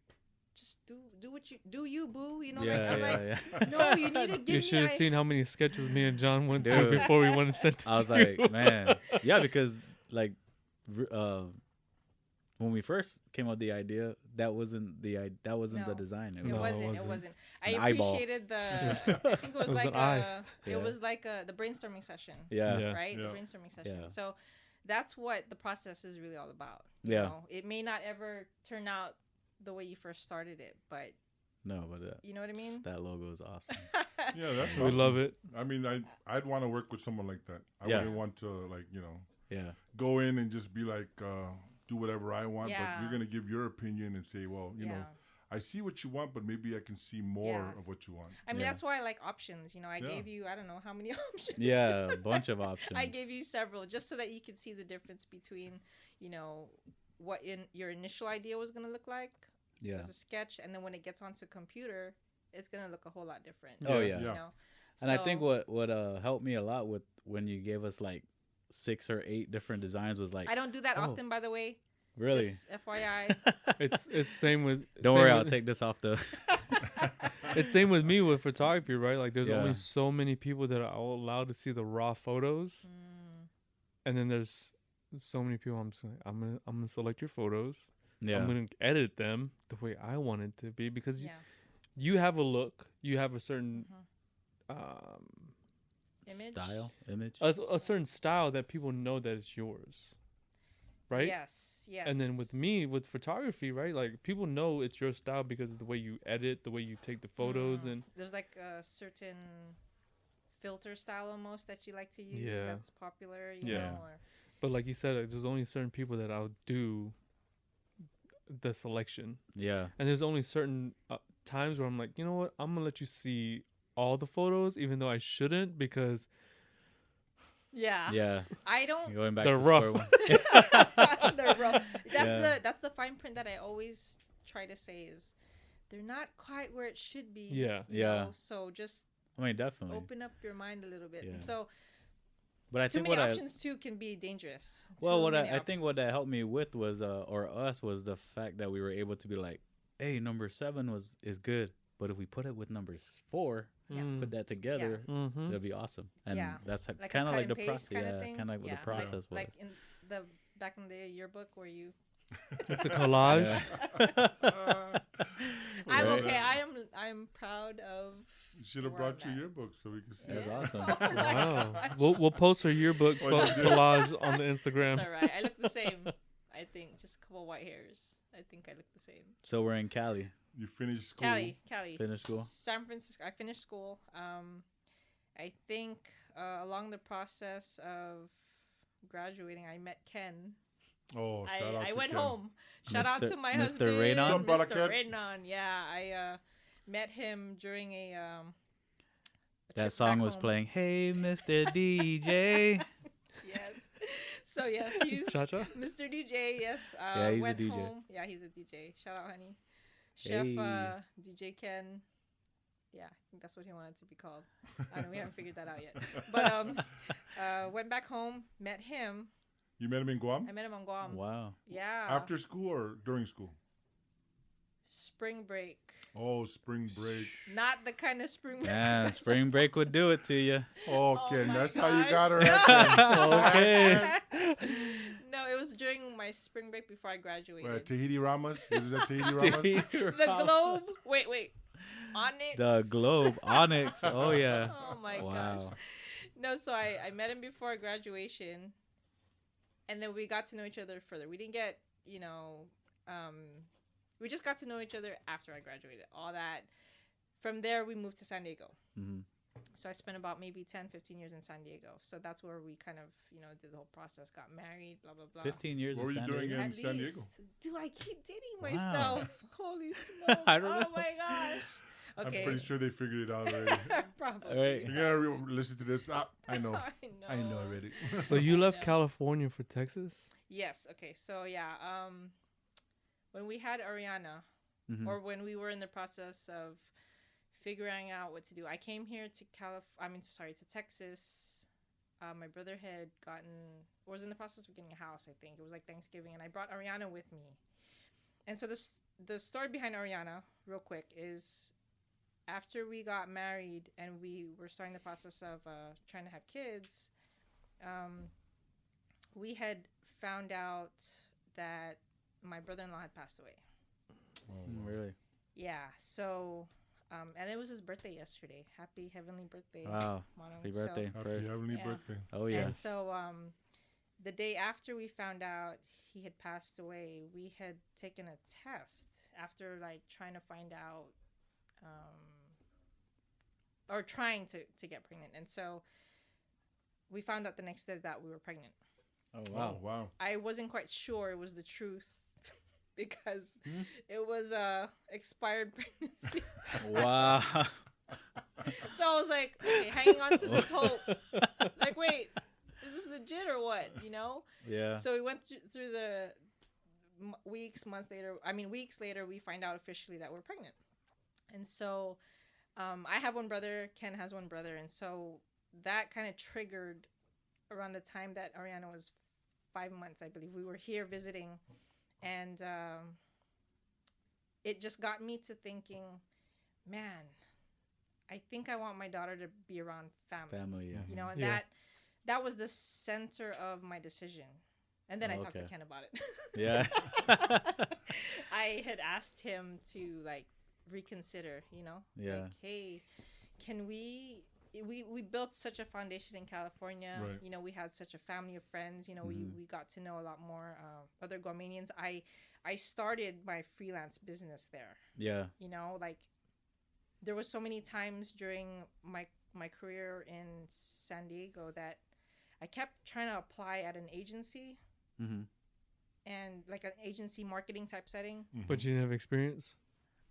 do what you do, you boo," you know? Yeah. I'm Yeah. like, Yeah. no, you need to give You me. should have seen how many sketches me and John went through Dude. before we went and sent it I was to like, you. man, yeah, because like, when we first came up with the idea, that wasn't the No. design. It No, it wasn't. It wasn't. wasn't. I An eyeball. appreciated the. I think it was It was like an eye. it Yeah. was like the brainstorming session, Yeah. Yeah. right? The Yeah. brainstorming session. Yeah. So that's what the process is really all about. You Yeah. know? It may not ever turn out the way you first started it, but No, but You know what I mean? that logo is awesome. Yeah, that's We awesome. love it. I mean, I'd want to work with someone like that. I Yeah. wouldn't want to, like, Yeah. go in and just be like, do whatever I want. But Yeah. you're going to give your opinion and say, well, you know, I see what you want, but maybe I can see more Yeah. of what you want. I mean, Yeah. that's why I like options. You know, I Yeah. gave you, I don't know how many options. Yeah, a bunch of options. I gave you several just so that you could see the difference between, you know, what your initial idea was going to look like Yeah. as a sketch, and then when it gets onto computer, it's going to look a whole lot different. Oh, Yeah. yeah. You know? And I think So, what helped me a lot with when you gave us like 6 or 8 different designs was like, I don't do that oh, often, by the way. really? Just FYI. It's same with. Don't same worry, with- I'll take this off the. It's same with me with photography, right? Like there's Yeah. only so many people that are allowed to see the raw photos, and then there's so many people. I'm gonna select your photos. Yeah. I'm gonna edit them the way I want it to be because Yeah. you have a look, you have a certain Image. Style, image. a certain style that people know that it's yours, right? Yes. Yes. And then with me, with photography, right? Like people know it's your style because of the way you edit, the way you take the photos, and there's like a certain filter style almost that you like to use. Yeah. That's popular. You Yeah. know, or but like you said, like, there's only certain people that I'll do the selection, Yeah. and there's only certain times where I'm like, you know what, I'm gonna let you see all the photos, even though I shouldn't because yeah. Yeah. I don't. Going back They're to rough. square one. They're rough. Yeah. That's the fine print that I always try to say is they're not quite where it should be. Yeah. you Yeah. know, so just I mean, definitely. open up your mind a little bit. Yeah. And so But I too think many what options too can be dangerous. well, Too what many I think what that options. helped me with was or us was the fact that we were able to be like, hey, number 7 is good, but if we put it with number 4, Yeah. put that together, mm-hmm. it'll be awesome. And Yeah. that's Like kind a of cut like the and process. paste kind Yeah, of thing. kind of like what the process was. Like in the back in the yearbook where you. It's a collage. I'm Right. okay. I'm proud of. You should have where I'm brought your at. yearbook so we could see That's it. awesome. Oh my Wow. gosh. We'll post our yearbook Oh, you did? collage on the Instagram. It's all right. I look the same. I think just a couple white hairs. I think I look the same. So we're in Cali. You finished school. Cali. Finished school? San Francisco. I finished school. I think along the process of graduating, I met Ken. Oh, shout out I to went Ken. home. Shout out Mr. to my Mr. husband, Reynon? What's up, brother Mr. Ken? Reynon. Yeah, I met him during a That trip song back was home. playing. Hey, Mr. DJ. Yes. So yes, he's Cha-cha? Mr. DJ. Yes. Yeah, he's a went DJ. Home. Yeah, he's a DJ. Shout out, honey. Chef Hey. DJ Ken. Yeah, I think that's what he wanted to be called. I know we haven't figured that out yet. But went back home, met him. You met him in Guam? I met him on Guam. Wow. Yeah. After school or during school? spring break. Oh, spring break. Not the kind of spring break. Yeah, spring break would do it to you. Oh, Oh Ken, my that's how you God. got her at Okay. No, it was during my spring break before I graduated. Wait, Tahiti Ramos? Was it at Tahiti Ramos? The globe. Wait. Onyx. The globe. Onyx. Oh, yeah. Oh my Wow. gosh. No, so I met him before graduation, and then we got to know each other further. We didn't get, we just got to know each other after I graduated. All that. From there, we moved to San Diego. Mhm. So I spent about maybe 10, 15 years in San Diego. So that's where we kind of, did the whole process, got married, blah, blah, blah. 15 years What in were you San doing Diego? in At San Diego? least. Dude, I keep dating Wow. myself. Holy smoke. I don't oh know. my gosh. Okay. I'm pretty sure they figured it out already. Probably. All right. You're going to listen to this. I know. I know already. So you left Yeah. California for Texas? Yes. Okay. So yeah. When we had Ariana, Mhm. or when we were in the process of figuring out what to do, I came here to to Texas. My brother had was in the process of getting a house. I think it was like Thanksgiving, and I brought Ariana with me. And so the story behind Ariana, real quick, is after we got married and we were starting the process of trying to have kids, we had found out that my brother-in-law had passed away. Really? Yeah, so, and it was his birthday yesterday. Happy heavenly birthday. Wow. Manu. Happy birthday. Happy heavenly Yeah. birthday. Oh, And yes. so, the day after we found out he had passed away, we had taken a test after, like, trying to find out or trying to get pregnant. And so we found out the next day that we were pregnant. Oh Oh, wow. I wasn't quite sure it was the truth because it was expired pregnancy. Wow. So I was like, okay, hanging on to this hope. Like, wait, is this legit or what? You know? Yeah. So we went through the weeks later, we find out officially that we're pregnant. And so I have one brother, Ken has one brother. And so that kind of triggered around the time that Ariana was 5 months, I believe. We were here visiting, and it just got me to thinking, man, I think I want my daughter to be around family. Yeah. You know, and Yeah. that was the center of my decision. And then I talked to Okay. Ken about it. Yeah. I had asked him to like reconsider, you know? Yeah. Like, hey, can we built such a foundation in California. Right. You know, we had such a family of friends. You know, we got to know a lot more other Guamanians. I started my freelance business there. Yeah. You know, like there was so many times during my career in San Diego that I kept trying to apply at an agency Mm-hmm. and like an agency marketing type setting. But you didn't have experience?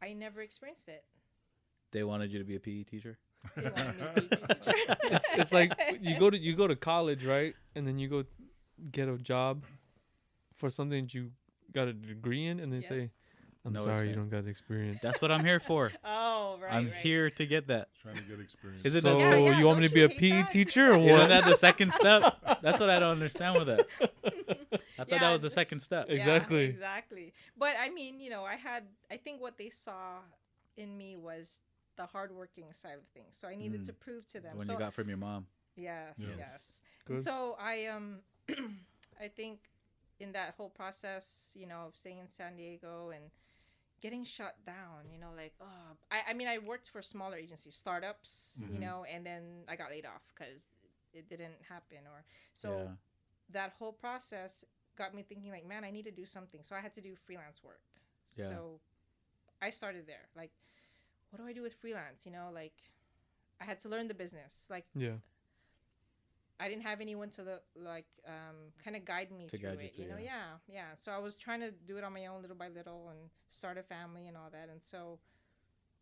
I never experienced it. They wanted you to be a PE teacher. They wanted me to be a teacher. It's like you go to college, right? And then you go get a job for something that you got a degree in, and they Yes. say, I'm No sorry, you experience. don't got experience. That's what I'm here for. Oh, right. I'm right. here to get that. Trying to get experience. Is it So that- Yeah, you want me don't to be you a hate PE that? teacher or Isn't what? that the second step? That's what I don't understand with that. I thought Yeah, that was the second step. Yeah. Exactly. Exactly. But I mean, you know, I think what they saw in me was the hardworking side of things. So I needed to prove to them. When so you got from your mom. yes, Yes. yes. Good. And so I I think in that whole process, you know, of staying in San Diego and getting shut down, you know, like, oh, I mean, I worked for smaller agencies, startups, you know, and then I got laid off because it didn't happen. Or so Yeah. that whole process got me thinking, like, man, I need to do something. So I had to do freelance work. Yeah. So I started there. Like, what do I do with freelance? You know, like, I had to learn the business. Like, Yeah. I didn't have anyone to kind of guide me To through guide you it. through, You know, yeah. yeah. So I was trying to do it on my own, little by little, and start a family and all that. And so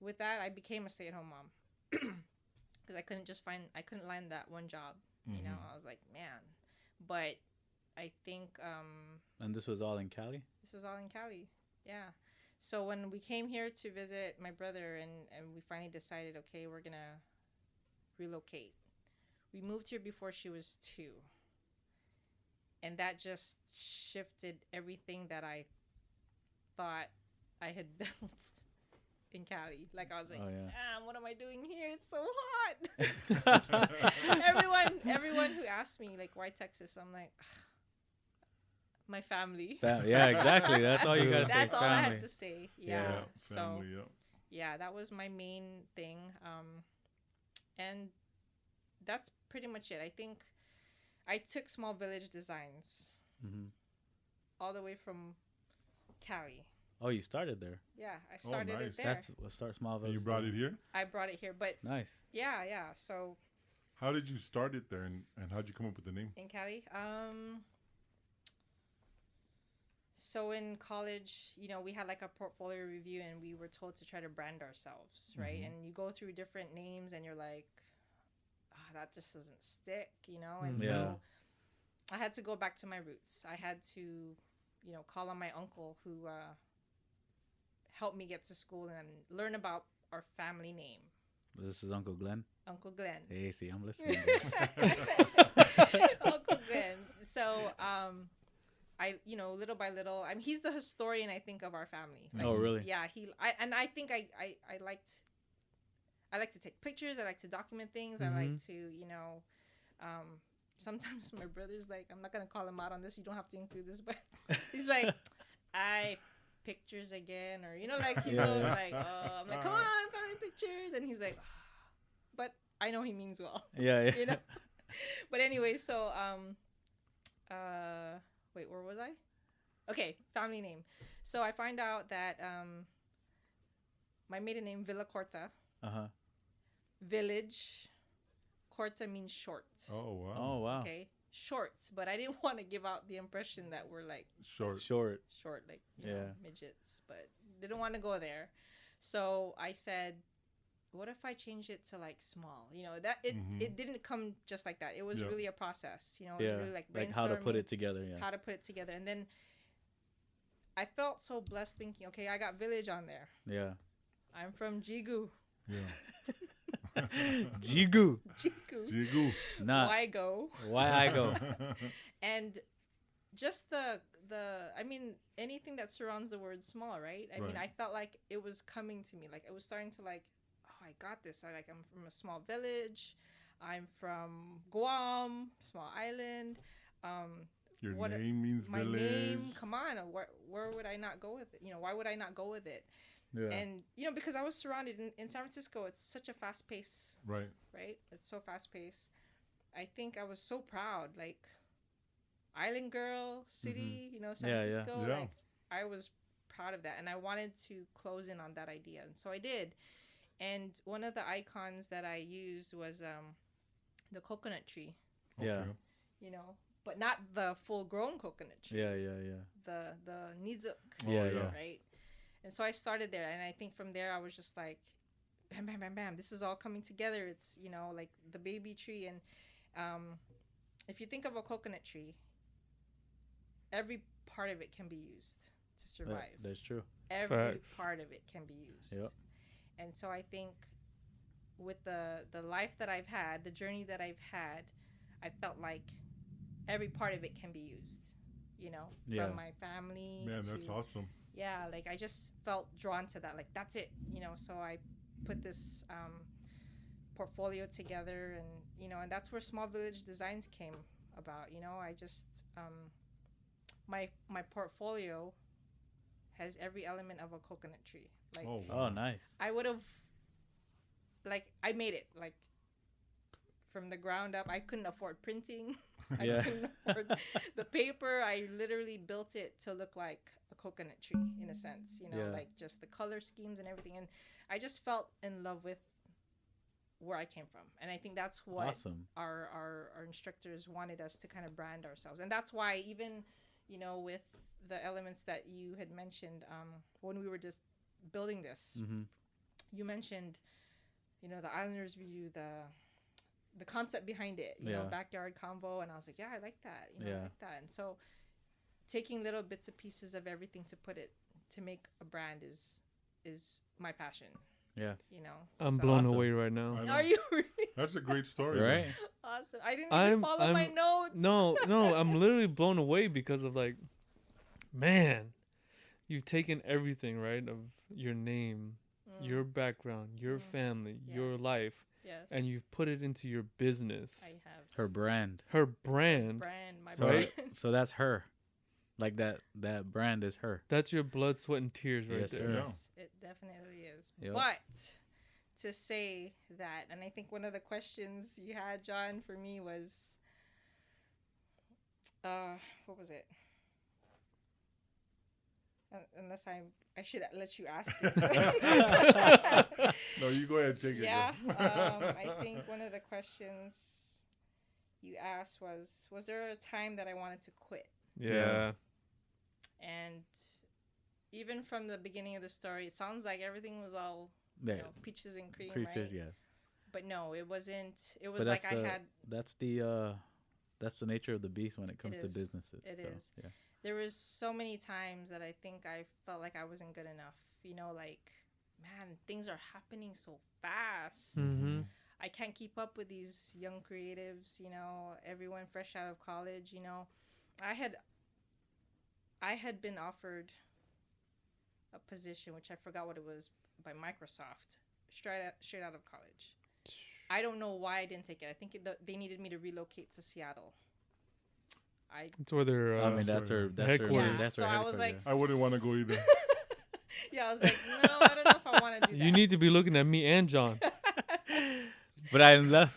with that, I became a stay-at-home mom because I couldn't land that one job. You know, I was like, man. But I think And this was all in Cali? this was all in Cali. Yeah. So when we came here to visit my brother and we finally decided, okay, we're going to relocate. We moved here before she was 2. And that just shifted everything that I thought I had built in Cali. Like, I was like, Oh, yeah. damn, what am I doing here? It's so hot. everyone who asked me, like, why Texas? I'm like, my family. Yeah, exactly. That's all you got to say. That's is all I family. had to say. Yeah. Yeah. So Family, yeah, that was my main thing. And that's pretty much it. I think I took Small Village Designs Mhm. all the way from Cali. Oh, you started there. Yeah, I started nice. it there. That's what start small. And you brought it here? I brought it here, but Nice. yeah. So How did you start it there, and how'd you come up with the name? in Cali, so in college, you know, we had like a portfolio review, and we were told to try to brand ourselves, right? And you go through different names, and you're like, that just doesn't stick, you know? And Yeah. so I had to go back to my roots. I had to, you know, call on my uncle who helped me get to school and learn about our family name, This is Uncle Glenn. Uncle Glenn. Hey, see, I'm listening. Uncle Glenn. So, I, you know, little by little, I mean, he's the historian, I think, of our family. Oh, really? Yeah, I think I like to take pictures. I like to document things. I like to, you know, sometimes my brother's like, I'm not going to call him out on this. You don't have to include this, but he's like, pictures again, or, you know, like he's Yeah, so yeah. like, I'm like, come on, family pictures. And he's like, but I know he means well. Yeah. You know. But anyway, so wait, where was I? Okay, family name. So I find out that my maiden name Villa Corta. Uh-huh. Village. Corta means short. Oh wow. Oh, wow. Okay, short. But I didn't want to give out the impression that we're like Short. Short. like you know, Yeah. midgets. But didn't want to go there. So I said, what if I change it to like small? You know, that it didn't come just like that. It was Yeah. really a process. You know, it was Yeah. really like Like how to put brainstorming, it together. Yeah. how to put it together. And then I felt so blessed thinking, okay, I got village on there. Yeah. I'm from Jigu. Yeah. Jigu. Jigu. Jigu. Nah. Why go? Why I go? And just the I mean, anything that surrounds the word small, right? I mean, Right. I felt like it was coming to me. Like it was starting to like, oh, I got this. I'm from a small village. I'm from Guam, small island. Your What- name means My village. name, come on, where would I not go with it? You know, why would I not go with it? Yeah. And you know, because I was surrounded in San Francisco, it's such a fast pace, Right. right? It's so fast paced. I think I was so proud, like island girl, city, you know, San Yeah, yeah. Francisco. Yeah. Like I was proud of that, and I wanted to close in on that idea, and so I did. And one of the icons that I used was the coconut tree, Yeah. Okay. you know, but not the full grown coconut tree. Yeah. Yeah. Yeah. The nizuk, Yeah. yeah. Yeah. right? And so I started there, and I think from there I was just like, bam, bam, bam, bam. This is all coming together. It's, you know, like the baby tree, and if you think of a coconut tree, every part of it can be used to survive. That's true. Every Facts. part of it can be used. Yep. And so I think with the life that I've had, the journey that I've had, I felt like every part of it can be used. You know, Yeah. from my family. Man, to, that's awesome. yeah, like I just felt drawn to that. Like that's it, you know. So I put this portfolio together, and you know, and that's where Small Village Designs came about. You know, I just my portfolio has every element of a coconut tree. Like Oh, Oh, nice. I would have, like I made it like from the ground up. I couldn't afford printing. I Yeah. couldn't afford the paper. I literally built it to look like a coconut tree in a sense, you know, Yeah. like just the color schemes and everything. And I just felt in love with where I came from. And I think that's what Awesome. our instructors wanted us to kind of brand ourselves. And that's why even, you know, with the elements that you had mentioned when we were just building this, Mm-hmm. you mentioned, you know, the Islanders view, the concept behind it, you know, Yeah. backyard convo, and I was like, yeah, I like that, you know, I Yeah. like that. And so taking little bits and pieces of everything to make a brand is my passion. Yeah. You know, I'm So- blown Awesome. away right now. I know. Are you really That's a great story. Right. man. awesome? I didn't even follow my notes. No, I'm literally blown away because of like, man, you've taken everything, right, of your name, Mm, your background, your family, your Yes. life, yes, and you've put it into your business. I have Her brand. Her brand, brand, my So, Right? brand. so that's her. Like that brand is her. that's your blood, sweat, and tears right Yes, there. sir. Yeah. It definitely is. Yep. But to say that, and I think one of the questions you had, John, for me was, what was it? Unless I should let you ask it. No, you go ahead and take it. Yeah, girl. I think one of the questions you asked was there a time that I wanted to quit? Yeah. And even from the beginning of the story, it sounds like everything was all you Yeah. know, peaches and cream, Creatures, right? yeah. But no, it wasn't. It was But like that's I the- had. That's the nature of the beast when it comes to is. businesses. It so, is. Yeah. There was so many times that I think I felt like I wasn't good enough. You know, like, man, things are happening so fast. Mm-hmm. I can't keep up with these young creatives. You know, everyone fresh out of college. You know, I had been offered a position, which I forgot what it was, by Microsoft, straight out of college. I don't know why I didn't take it. I think they needed me to relocate to Seattle. That's where they're. I mean, that's her. That's her. headquarters. Yeah, That's her so I was headquarters, like- I wouldn't want to go either. Yeah, I was like, no, I don't know if I want to do that. You need to be looking at me and John. yeah. But I left,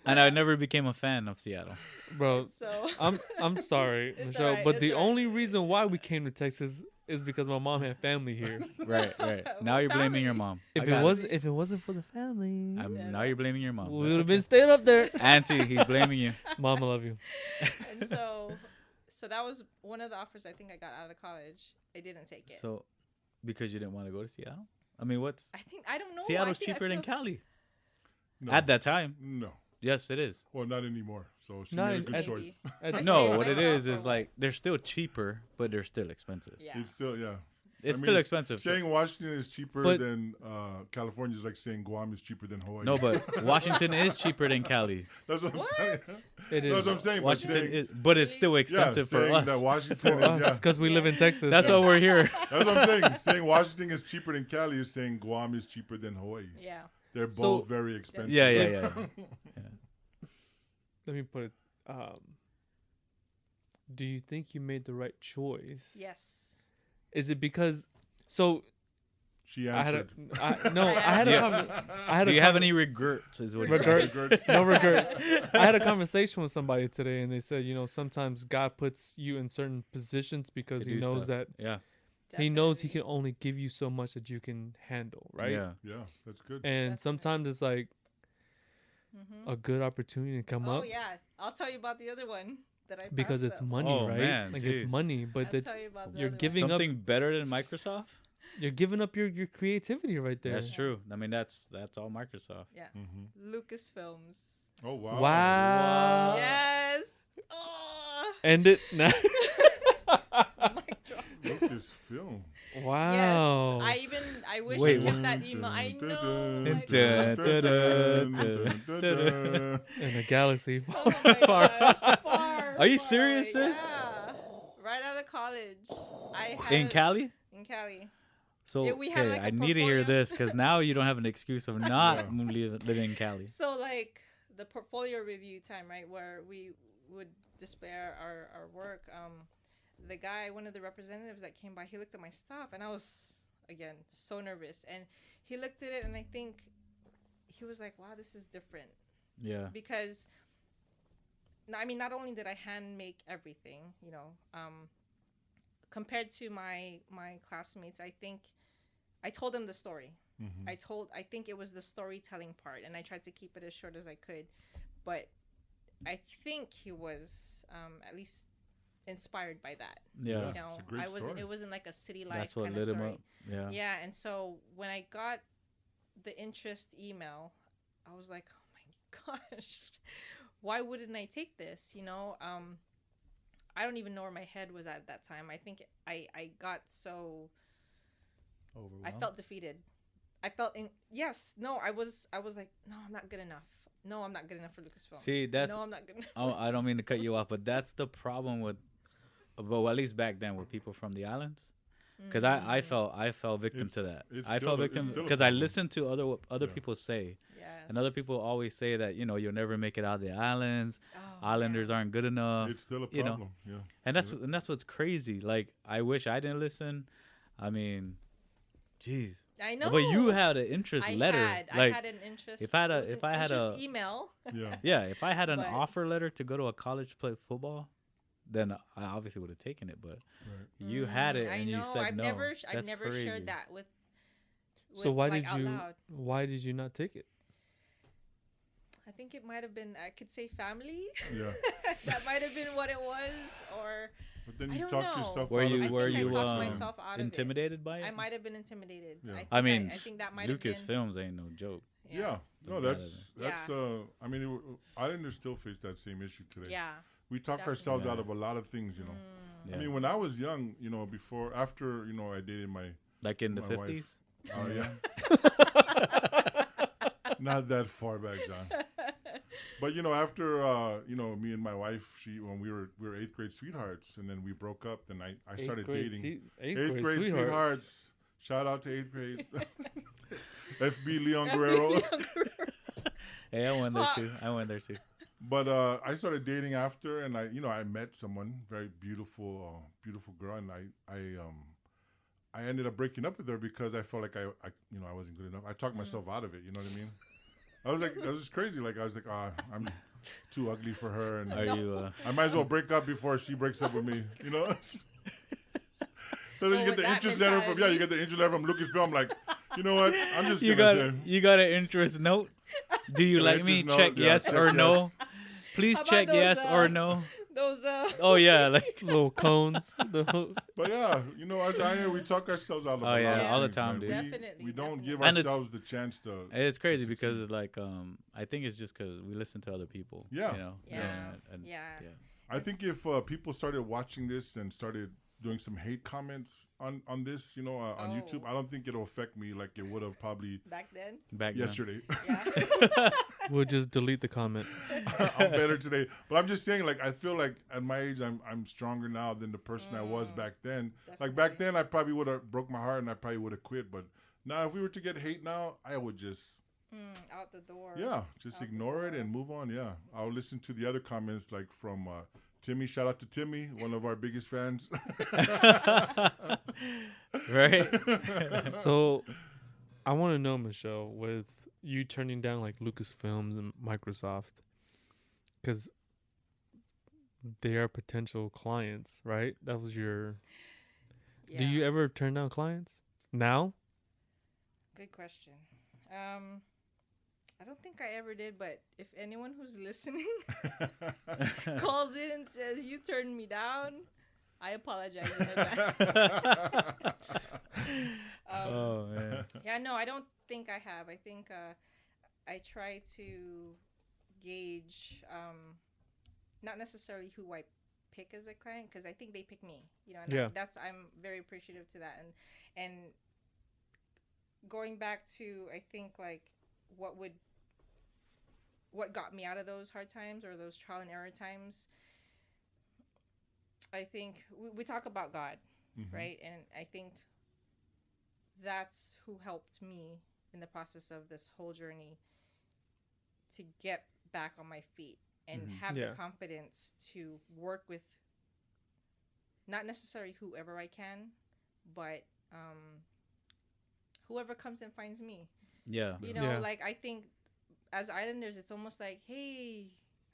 and I never became a fan of Seattle. Bro, So I'm sorry, It's Michelle, alright, but it's the alright. only reason why we came to Texas is because my mom had family here. Right. Now you're blaming your mom. If it wasn't for the family, Now you're blaming your mom. we would have been staying up there. Auntie, he's blaming you. Mom, I love you. And so that was one of the offers I think I got out of college. I didn't take it. So, because you didn't want to go to Seattle? I mean, I don't know. Seattle's cheaper than Cali. No. At that time. No. Yes, it is. Well, not anymore. So she Not made a in- good at- choice. No, saved what it myself is for what? like they're still cheaper, but they're still expensive. Yeah. It's still, yeah. It's I still mean, expensive. Saying Washington is cheaper But- than California is like saying Guam is cheaper than Hawaii. No, but Washington is cheaper than Cali. That's what What? I'm saying. It is. That's what I'm saying. Washington saying, is, but it's still expensive for saying us. that Washington For us, is, because we live in Texas. That's why we're here. That's what I'm saying. Saying Washington is cheaper than Cali is saying Guam is cheaper than Hawaii. Yeah. They're So- both very expensive. Yeah. Let me put it. Do you think you made the right choice? Yes. Is it because? So She I had answered. I had Do a you have any regrets? Is what you're regrets? saying. No regrets. I had a conversation with somebody today, and they said, sometimes God puts you in certain positions because To He do knows stuff. that Yeah. He knows He Definitely. can only give you so much that you can handle, right? Yeah. Yeah, that's good. And Definitely. sometimes it's like Mhm. a good opportunity to come Oh up yeah, I'll tell you about the other one that I because passed it's up. money, Oh, right? man, like jeez. it's money, but I'll that's tell you about the you're other one. giving up. Something better than Microsoft? You're giving up your creativity right there. That's true. I mean, that's all Microsoft. Yeah, Mm-hmm. Lucasfilms. Oh, wow. Wow. Yes. Oh. End it now. Mic drop. Lucasfilm. Wow. Yes. I wish Wait, I kept what? that email. I know. Dun, I dun, dun, In a galaxy. Oh my gosh, far, Are you far serious, away. sis? Yeah. Right out of college. I had In Cali? In Cali. So, Yeah, we had, okay, like, a I need to hear portfolio. this because now you don't have an excuse of not Yeah. living in Cali. So like the portfolio review time, right, where we would display our work. The guy, one of the representatives that came by, he looked at my stuff, and I was again so nervous. And he looked at it, and I think he was like, "Wow, this is different." Yeah. Because I mean, not only did I hand make everything, compared to my classmates, I think I told them the story. Mm-hmm. I think it was the storytelling part, and I tried to keep it as short as I could, but I think he was at least inspired by that. Yeah. It's a great story. It wasn't like a city life That's what kind lit of him story. up. Yeah. Yeah, and so when I got the interest email, I was like, oh my gosh, why wouldn't I take this? I don't even know where my head was at that time. I think I got so I felt defeated. I felt I was like, no, I'm not good enough. No, I'm not good enough for Lucasfilm. See, that's. No, I'm not good enough. Oh, I don't mean to cut you off, but that's the problem with, well, at least back then, with people from the islands, because I fell victim to that. I fell victim because I listened to other people say, Yes. and other people always say that you'll never make it out of the islands. Oh, Islanders yeah. aren't good enough. It's still a you know. problem. Yeah. And that's what's crazy. Like, I wish I didn't listen. I mean, jeez. I know. But you had an interest letter. I had an interest. if I had it a- was if an I had interest a- email. Yeah. Yeah, if I had an But- offer letter to go to a college to play football, then I obviously would have taken it. But Right. you had it, I and you know. said I've no. never That's crazy. shared that with So why like, did out you loud. why did you not take it? I think it might have been. I could say family. Yeah. That might have been what it was, or But then I you don't talked know. yourself Were out of you it. were think I you talked myself out of it. intimidated by it? I might have been intimidated. Yeah. I mean, I think that might have been. Lucasfilms ain't no joke. Yeah. No, That's that's Yeah. I mean, Islanders still face that same issue today. Yeah. We talk Definitely. ourselves Yeah. out of a lot of things, you know. Yeah. I mean, when I was young, after, I dated my, Like in the my wife. 50s. oh yeah, not that far back, John. But after me and my wife, when we were 8th grade sweethearts, and then we broke up. Then I started dating 8th grade sweethearts. Shout out to 8th grade. FB Leon Guerrero. Hey, I went there too. But I started dating after, and I met someone, very beautiful girl, and I ended up breaking up with her because I felt like I wasn't good enough. I talked myself out of it. You know what I mean? I was like, that was crazy. Like I was like, I'm too ugly for her, and Are you? I might as well break up before she breaks up with me. So then you with get the that interest letter from mentality. you get the interest letter from Lucasfilm. Like, you know what? I'm just You gonna got say. you got an interest note. Do you An like me? interest Check note, yeah, yes check or yes. no. Please How about check those, yes or no. Those Oh yeah, like Little cones. But yeah, you know, as I we talk ourselves out of Oh, a yeah, lot of all the things, time, man. dude. Definitely, We don't give definitely. And it's- ourselves the chance to. it's crazy to because succeed. it's like I think it's just because we listen to other people. Yeah. You know. Yeah. And, Yeah. I think if people started watching this and started doing some hate comments on this, you know, on YouTube, Oh. I don't think it'll affect me like it would have probably Back then. Back yesterday. Yeah. We'll just delete the comment. I'm better today, but I'm just saying, like, I feel like at my age, I'm stronger now than the person I was back then. Like back Definitely. then, I probably would have broke my heart and I probably would have quit. But now, if we were to get hate now, I would just Out the door. just Out the ignore it door. and move on. Yeah, I'll listen to the other comments like from Timmy. Shout out to Timmy, one of our biggest fans. Right. So, I want to know, Michelle, with you turning down like Lucasfilms and Microsoft, because they are potential clients, right? That was your. Yeah. Do you ever turn down clients now? Good question. I don't think I ever did, but if anyone who's listening calls in and says you turned me down, I apologize in advance. Oh man. Yeah, no, I don't think I have. I think I try to gauge not necessarily who I pick as a client, because I think they pick me. You know, and Yeah. I'm very appreciative to that. And going back to, I think, like what got me out of those hard times or those trial and error times, I think we talk about God, right? And I think that's who helped me in the process of this whole journey to get back on my feet and have Yeah. the confidence to work with not necessarily whoever I can, but whoever comes and finds me. Yeah. You know, Yeah. like, I think as Islanders, it's almost like, hey,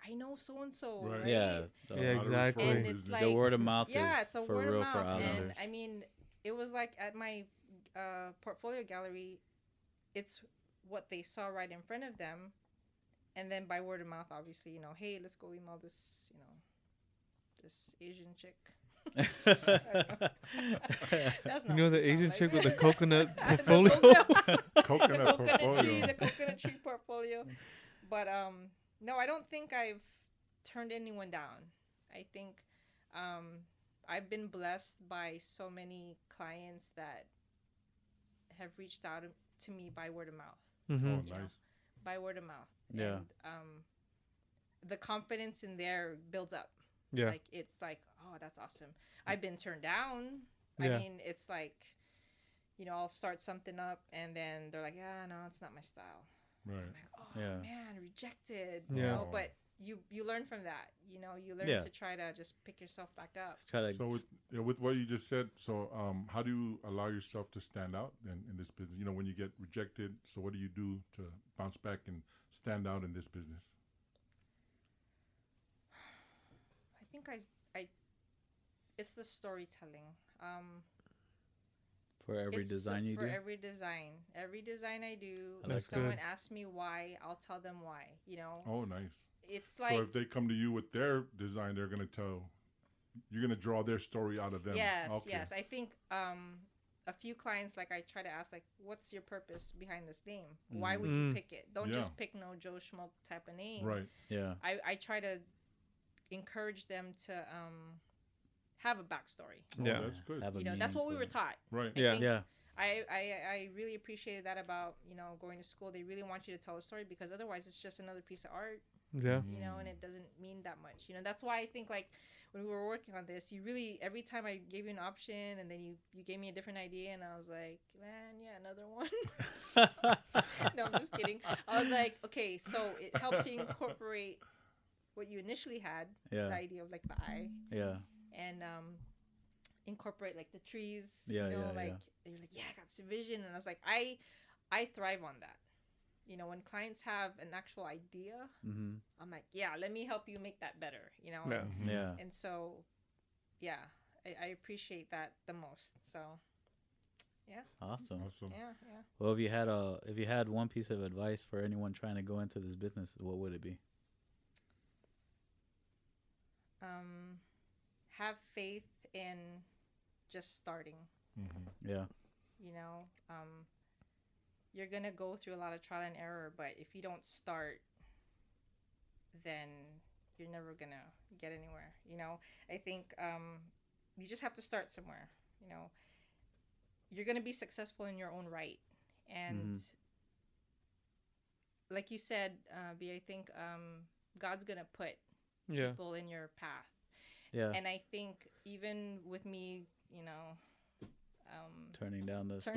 I know so and so, Right. right? Yeah. Yeah, Not a exactly. referral And it's business. like The word of mouth yeah, is it's a for word real of for mouth. Islanders. And I mean, it was like at my portfolio gallery, it's what they saw right in front of them, and then by word of mouth, obviously, you know, hey, let's go email this, you know, this Asian chick. That's You not know what the it sounds Asian like. chick with the coconut The portfolio? Coconut coconut portfolio. tree, the coconut tree portfolio. But no, I don't think I've turned anyone down. I think I've been blessed by so many clients that have reached out to me by word of mouth. Oh, Mm-hmm. You know, nice. by word of mouth. Yeah. And the confidence in there builds up. Yeah. Like, it's like, oh, that's awesome. I've been turned down. Yeah. I mean, it's like, you know, I'll start something up and then they're like, yeah, no, it's not my style. Right. I'm like, oh Yeah. man, rejected. Yeah. You know, Oh. but you learn from that. You know, you learn Yeah. to try to just pick yourself back up. Just try to So with what you just said, so how do you allow yourself to stand out in this business? You know, when you get rejected, so what do you do to bounce back and stand out in this business? I think I it's the storytelling. for every It's design you for do. every design I do. That's If someone good. asks me why, I'll tell them why. You know, Oh, nice. it's like So if they come to you with their design, you're gonna draw their story out of them. yes, Okay. yes. I think a few clients, like, I try to ask, like, what's your purpose behind this name? Why would you Mm. pick it? Don't Yeah. just pick no Joe Schmo type of name. Right. Yeah. I try to encourage them to have a backstory. Oh, Yeah. that's good. Have a You know, that's what we were meaningful- taught. Right. I Yeah. think Yeah. I really appreciated that about, you know, going to school. They really want you to tell a story, because otherwise it's just another piece of art, Yeah. you know, and it doesn't mean that much. You know, that's why I think, like, when we were working on this, you really, every time I gave you an option and then you gave me a different idea, and I was like, man, yeah, another one. No, I'm just kidding. I was like, okay, so it helped to incorporate what you initially had, the Yeah. idea of, like, the eye, Yeah. and incorporate, like, the trees. Yeah, You know, yeah, like, yeah. you're like, yeah, I got some vision, and I was like, I thrive on that. You know, when clients have an actual idea, Mm-hmm. I'm like, yeah, let me help you make that better. You know. Yeah. Mhm. Yeah. And so, yeah, I appreciate that the most. So Awesome. Awesome. yeah. Well, if you had one piece of advice for anyone trying to go into this business, what would it be? Have faith in just starting. Mm-hmm. Yeah. You know, you're gonna go through a lot of trial and error, but if you don't start, then you're never gonna get anywhere. You know, I think you just have to start somewhere. You know, you're gonna be successful in your own right, and like you said, B, I think God's gonna put people in your path. Yeah. And I think even with me, you know, turning down those stuff.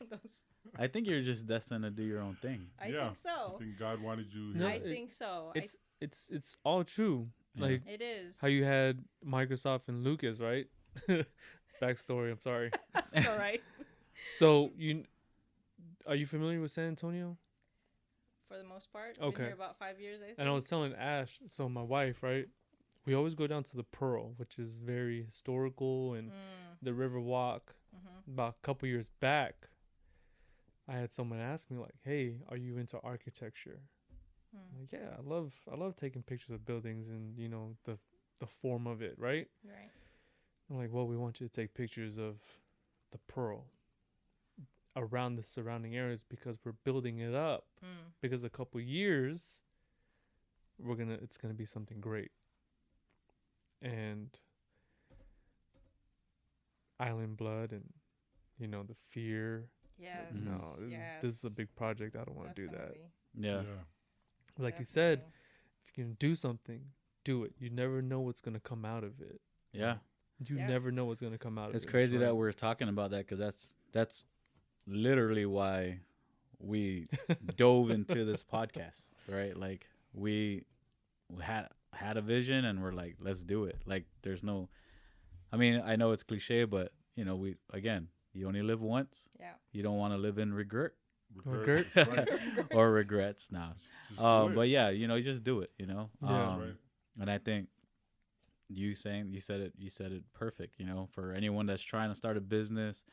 those. I think you're just destined to do your own thing. I think so. I think God wanted you No, here. I think so. It's all true. Yeah. Like It is. how you had Microsoft and Lucas, right? Backstory. I'm sorry. It's all right. So are you familiar with San Antonio? For the most part. Okay. Been here about 5 years, I think. And I was telling Ash, so my wife, right? We always go down to the Pearl, which is very historical, and the River Walk. About a couple years back, I had someone ask me like, "Hey, are you into architecture?" I'm like, yeah, I love taking pictures of buildings and the form of it, right? Right. I'm like, well, we want you to take pictures of the Pearl around the surrounding areas because we're building it up. Because a couple years, it's gonna be something great. And Island Blood and the fear. Yes. No, this is a big project. I don't want to do that. Yeah. Like you said, if you can do something, do it. You never know what's gonna come out of it. Yeah. You never know what's gonna come out of it. It's crazy that we're talking about that because that's literally why we dove into this podcast, right? Like we had a vision and we're like, let's do it. Like there's no, I mean, I know it's cliche, but you only live once. Yeah. You don't want to live in regret. Regret? Right. Or regrets now. Just do it. But yeah, you just do it, Yeah. Right. And I think you said it perfect, for anyone that's trying to start a business,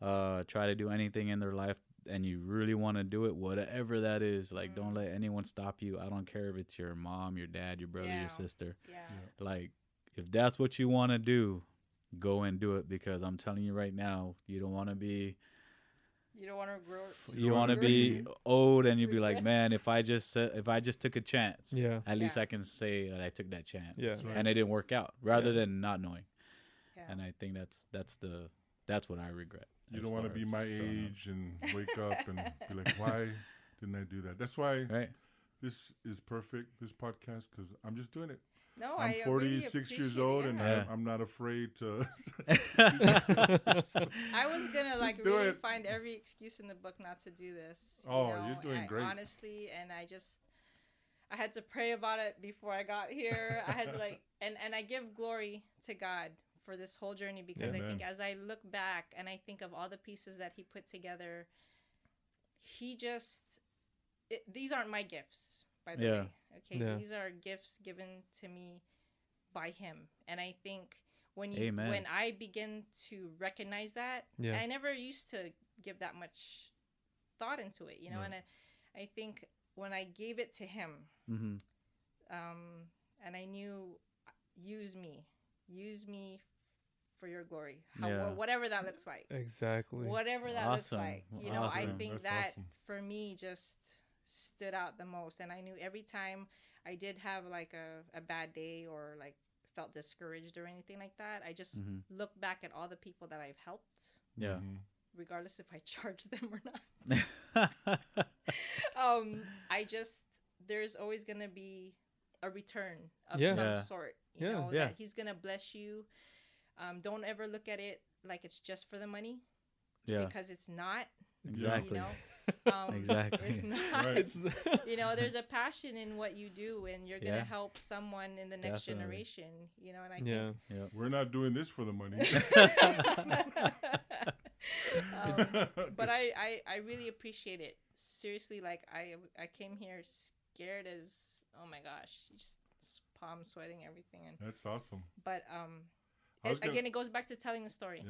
try to do anything in their life and you really want to do it, whatever that is, like don't let anyone stop you. I don't care if it's your mom, your dad, your brother, your sister. Yeah. Like if that's what you want to do, go and do it because I'm telling you right now, you don't want to be You don't want to grow. you want to be old and you be like, man, if I just took a chance, at least I can say that I took that chance, and it didn't work out, rather than not knowing. Yeah. And I think that's what I regret. You don't want to be my age and wake up and be like, why didn't I do that? That's why this is perfect, this podcast, because I'm just doing it. No, I'm I 46 really years old, and Yeah. I'm not afraid to. I was gonna like do really it. find every excuse in the book not to do this. Oh, you're doing great. Honestly, and I had to pray about it before I got here. I had to and I give glory to God for this whole journey because I think as I look back and I think of all the pieces that he put together, these aren't my gifts, by the way. Okay, these are gifts given to me by him, and I think when I begin to recognize that, and I never used to give that much thought into it, and I think when I gave it to him, and I knew, use me for your glory, whatever that looks like. Exactly. Whatever that looks like, I think That's awesome. for me just stood out the most, and I knew every time I did have like a bad day or like felt discouraged or anything like that, I just look back at all the people that I've helped, regardless if I charge them or not. There's always gonna be a return of some sort, that he's gonna bless you. Don't ever look at it like it's just for the money, because it's not. Exactly. Exactly. It's not. Right. There's a passion in what you do, and you're gonna help someone in the next generation. And I think We're not doing this for the money. but I really appreciate it. Seriously, like I came here scared as, oh my gosh, just palm sweating everything, and That's awesome. but Again, it goes back to telling the story.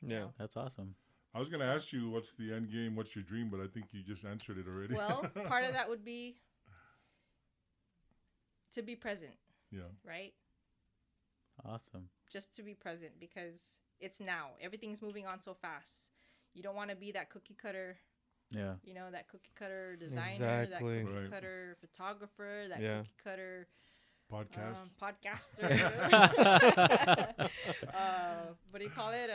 Yeah. That's awesome. I was gonna ask you what's the end game, what's your dream, but I think you just answered it already. Well, part of that would be to be present. Yeah. Right? Awesome. Just to be present, because it's now. Everything's moving on so fast. You don't want to be that cookie cutter, Yeah. you know, that cookie cutter designer, Exactly. that cookie Right. cutter photographer, that Yeah. cookie cutter Podcast. podcaster. What do you call it?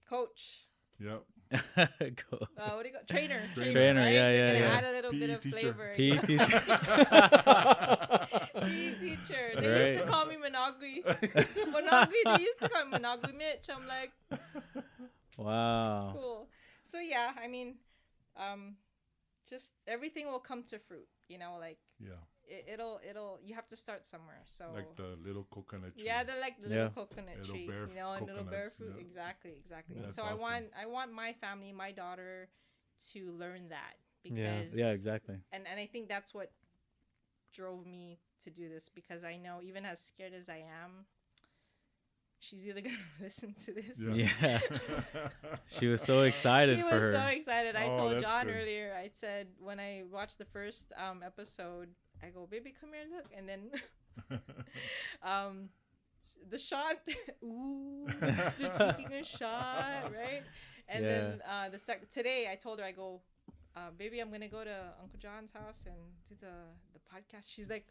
Coach. Yep. Cool. What do you call Trainer. Trainer, right? yeah, You're yeah, gonna yeah. add a little PE bit of teacher. flavor. PE teacher. PE teacher. They used to Right. call me Managui. Managui. They used to call me Managui Mitch. I'm like, Wow. cool. So yeah, I mean, just everything will come to fruit. You know, like Yeah. it'll. You have to start somewhere. So Like the little coconut tree. yeah, they're like the Yeah. little coconut Little tree, bear you know, and little bear coconuts, fruit. yeah. Exactly. That's So awesome. I want my family, my daughter, to learn that because Yeah. Yeah, exactly. And I think that's what drove me to do this, because I know, even as scared as I am, she's either gonna listen to this. Yeah. She was so excited She for was her. so excited. I Oh, told that's John good. earlier. I said, when I watched the first episode, I go, baby, come here, look, and then the shot. Ooh, they're taking a shot, right? And then today I told her, I go, baby, I'm gonna go to Uncle John's house and do the podcast. She's like,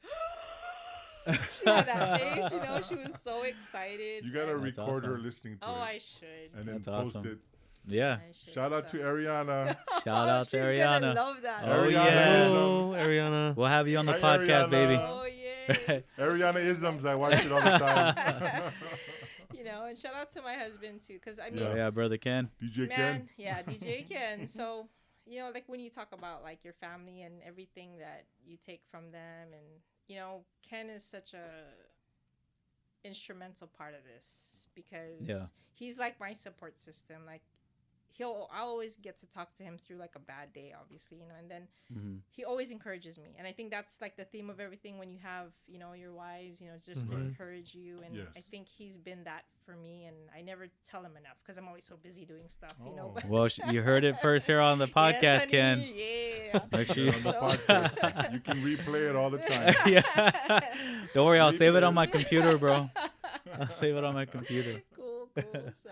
she had that face, you know. She was so excited. You gotta and- That's record her awesome. listening to Oh, it I should. and then That's post awesome. it. Yeah. I should, Shout out so. to Ariana. Shout out to She's Ariana. gonna love that. Oh, Ariana yeah. Oh, Ariana. We'll have you on the Hi, podcast, Ariana. baby. Oh yeah. Ariana isms. I watch it all the time. You know, and shout out to my husband too, because I mean, Yeah. Yeah, brother Ken. DJ man, Ken. yeah, DJ Ken. So, you know, like when you talk about like your family and everything that you take from them, and you know, Ken is such a instrumental part of this, because he's like my support system. Like I always get to talk to him through like a bad day, obviously, you know, and then he always encourages me. And I think that's like the theme of everything when you have, you know, your wives, you know, just to encourage you. And Yes. I think he's been that for me, and I never tell him enough because I'm always so busy doing stuff, you know. Oh. But Well, you heard it first here on the podcast, yes, Ken. honey, yeah. Make sure you. On the So- podcast. You can replay it all the time. Yeah. Don't worry, I'll save it on my Replay. computer, bro. I'll save it on my computer. Cool. So,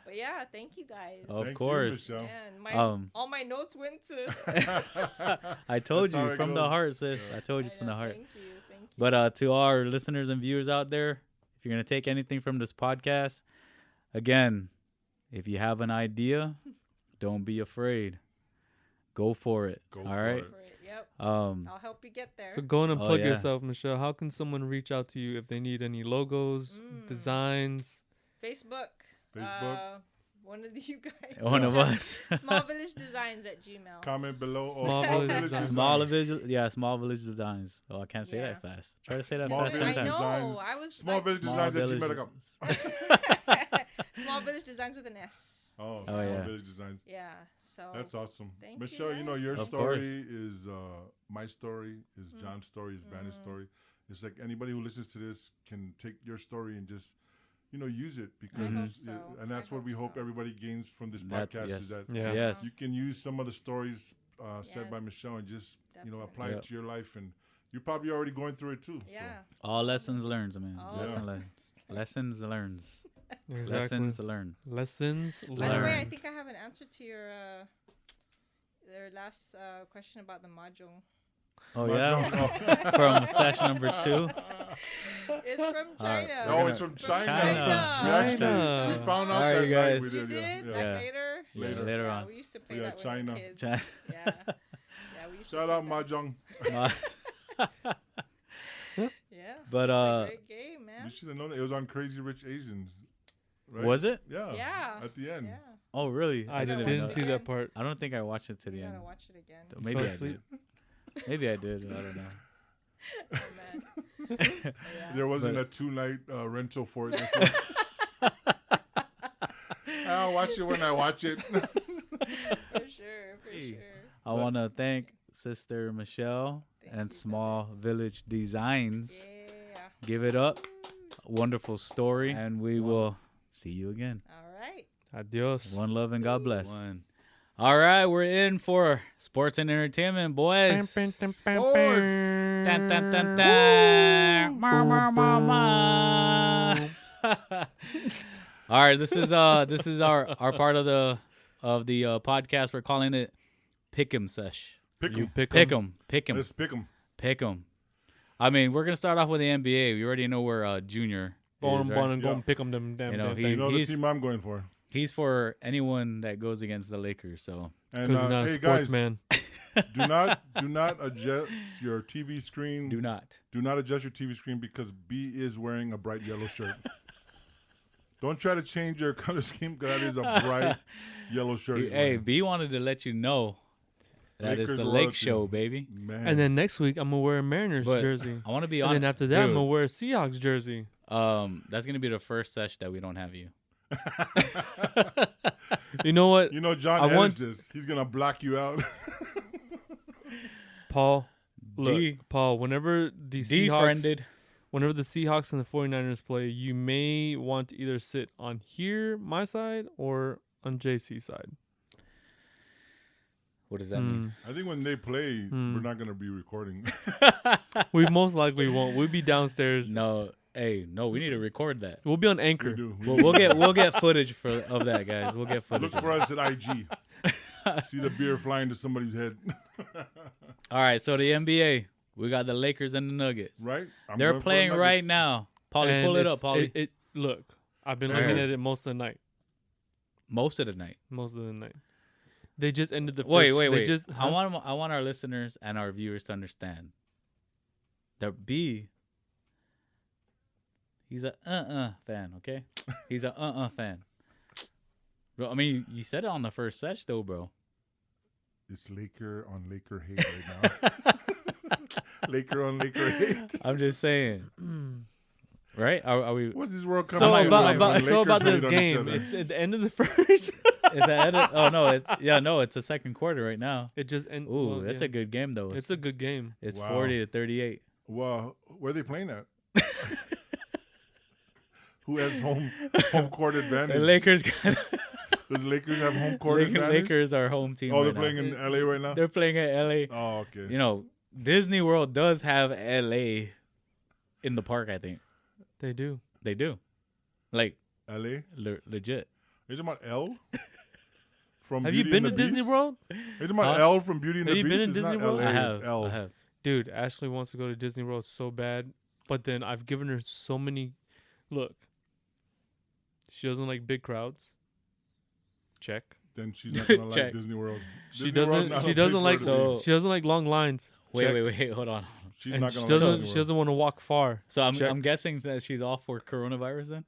but yeah, thank you guys. Of Thank you, course. Michelle. Man, all my notes went to. I told That's how you it from the goes. heart, sis. Yeah. I told you I from know, the heart. Thank you. But to our listeners and viewers out there, if you're going to take anything from this podcast, again, if you have an idea, don't be afraid. Go for it. Go all for right. it. Yep. I'll help you get there. So go on and Oh, plug yeah. yourself, Michelle. How can someone reach out to you if they need any logos, designs? Facebook. Facebook. One of you guys. One of us. Small Village Designs at Gmail. Comment below. Small Small Village Village Design. Small village designs. Oh, I can't say Yeah. that fast. Try to say that Small fast Village I 10 know. times. Design. I was Small like, Village Small Designs at Village- gmail.com. Small Village Designs with an S. Oh, Oh, Small yeah. Village Designs. Yeah. So That's awesome. Thank you, Michelle, you know, guys. your Of story is my story, is Mm. John's story, is Vanna's story. It's like anybody who listens to this can take your story and just, you know, use it because, hope so. and that's I what we hope hope so. everybody gains from this That's- podcast yes. is that Yeah. Yes. you can use some of the stories said Yeah. by Michelle and just, you know, Definitely. apply Yeah. it to your life. And you're probably already going through it too. Yeah. All lessons learned, man. All Lesson lessons learned. Lessons learned. Exactly. Lessons learned. Lessons By the way, I learned. think I have an answer to your last question about the mahjong. Oh, So. yeah? From session number 2. It's from All right. China. No, it's from China. China. We actually- China. we found out All right, that you night guys. we You did. did? Yeah. Like Yeah. later? Later. Later Yeah, on. we used to play Yeah, that with China. the kids. China. Yeah. Yeah, we used to Shout play out that. Mahjong. Yeah. But, it's a great game, man. You should have known that it was on Crazy Rich Asians. Right? Was it? Yeah. Yeah. At the end. Yeah. Oh, really? I didn't didn't know see that. that part. I don't think I watched it to the You end. gotta watch it again. Maybe Fell I asleep. did. Maybe I did. I don't know. Oh, man. Yeah. There wasn't But- a 2-night rental for it. I'll watch it when I watch it. For sure. For Hey. sure. I want to thank Sister Michelle Thank and you, Small Village Designs. Yeah. Give it up. wonderful story, and we will see you again. All right. Adios. One love and God bless. All right, we're in for sports and entertainment, boys. Sports. Dun, dun, dun, dun. Ma, ma, ma, ma. All right, this is our part of the podcast. We're calling it Pick'em Sesh. Pick 'em. Pick 'em. Let's pick 'em. Pick 'em. I mean, we're gonna start off with the NBA. We already know where Junior Go is, on right? and go Yeah. and pick them them damn You know, damn he- You thing. know the He's- team I'm going for. He's for anyone that goes against the Lakers. So And Because he's not a hey guys, sportsman. do not adjust your TV screen. do not. Do not adjust your TV screen because B is wearing a bright yellow shirt. Don't try to change your color scheme because that is a bright yellow shirt. he's Hey, wearing. B wanted to let you know that it's Lakers the Lake royalty. Show, baby. Man. And then next week I'm gonna wear a Mariners But jersey. I want to be And honest. then after that I'm dude, gonna wear a Seahawks jersey. that's gonna be the first sesh that we don't have you. You know what, you know John I want- edits this. He's gonna block you out. Paul? Look, D- Paul. Whenever the Seahawks, Defriended. whenever the Seahawks and the 49ers play, you may want to either sit on here, my side, or on JC's side. What does that mean? I think when they play, Hmm. we're not gonna be recording. We most likely won't. We'll be downstairs. No, no, we need to record that. We'll be on we Anchor. do. We'll get footage of that, guys. We'll get footage. Look for us at IG. See the beer flying to somebody's head. All right, so the NBA, we got the Lakers and the Nuggets. Right? I'm They're going for the playing right Nuggets. now. Paulie, And pull it it's- up, Paulie. Look, I've been There. looking at it most of the night. Most of the night. Most of the night. They just ended the first. Wait. They just, I want our listeners and our viewers to understand that B, he's a fan, okay? He's a fan. Bro, I mean, you said it on the first sesh though, bro. It's Laker on Laker hate right now. Laker on Laker hate. I'm just saying. Right? Are we? What's this World Cup? So How about about- about Lakers this hate on each game. other? It's at the end of the first. Is that it? Oh no, it's the second quarter right now. It just ended. Ooh, that's a good game though. It's a good game. It's Wow. 40-38. Well, where are they playing at? Who has home court advantage? The Lakers got Does Lakers have home court advantage? Lakers are home team. Oh, they're right playing now. in LA right now? They're playing at LA. Oh, okay. You know, Disney World does have LA in the park. I think They do. they do. Like LA? legit. Are you talking about L? From Have Beauty you been to and the Disney Beast? World? Are you talking about Huh? L from Beauty and Have the you Beast? been in It's Disney not World? LA, I it's have. L. I have. Dude, Ashley wants to go to Disney World so bad, but then I've given her so many. Look, she doesn't like big crowds. Check. Then she's not gonna like Check. Disney World. She Disney World doesn't. not She a doesn't place like. for her to be. So- She doesn't like long lines. Check. Wait. Hold on. She's And not she gonna doesn't. like She Disney doesn't want to walk far. So Check. I'm guessing that she's all for coronavirus then.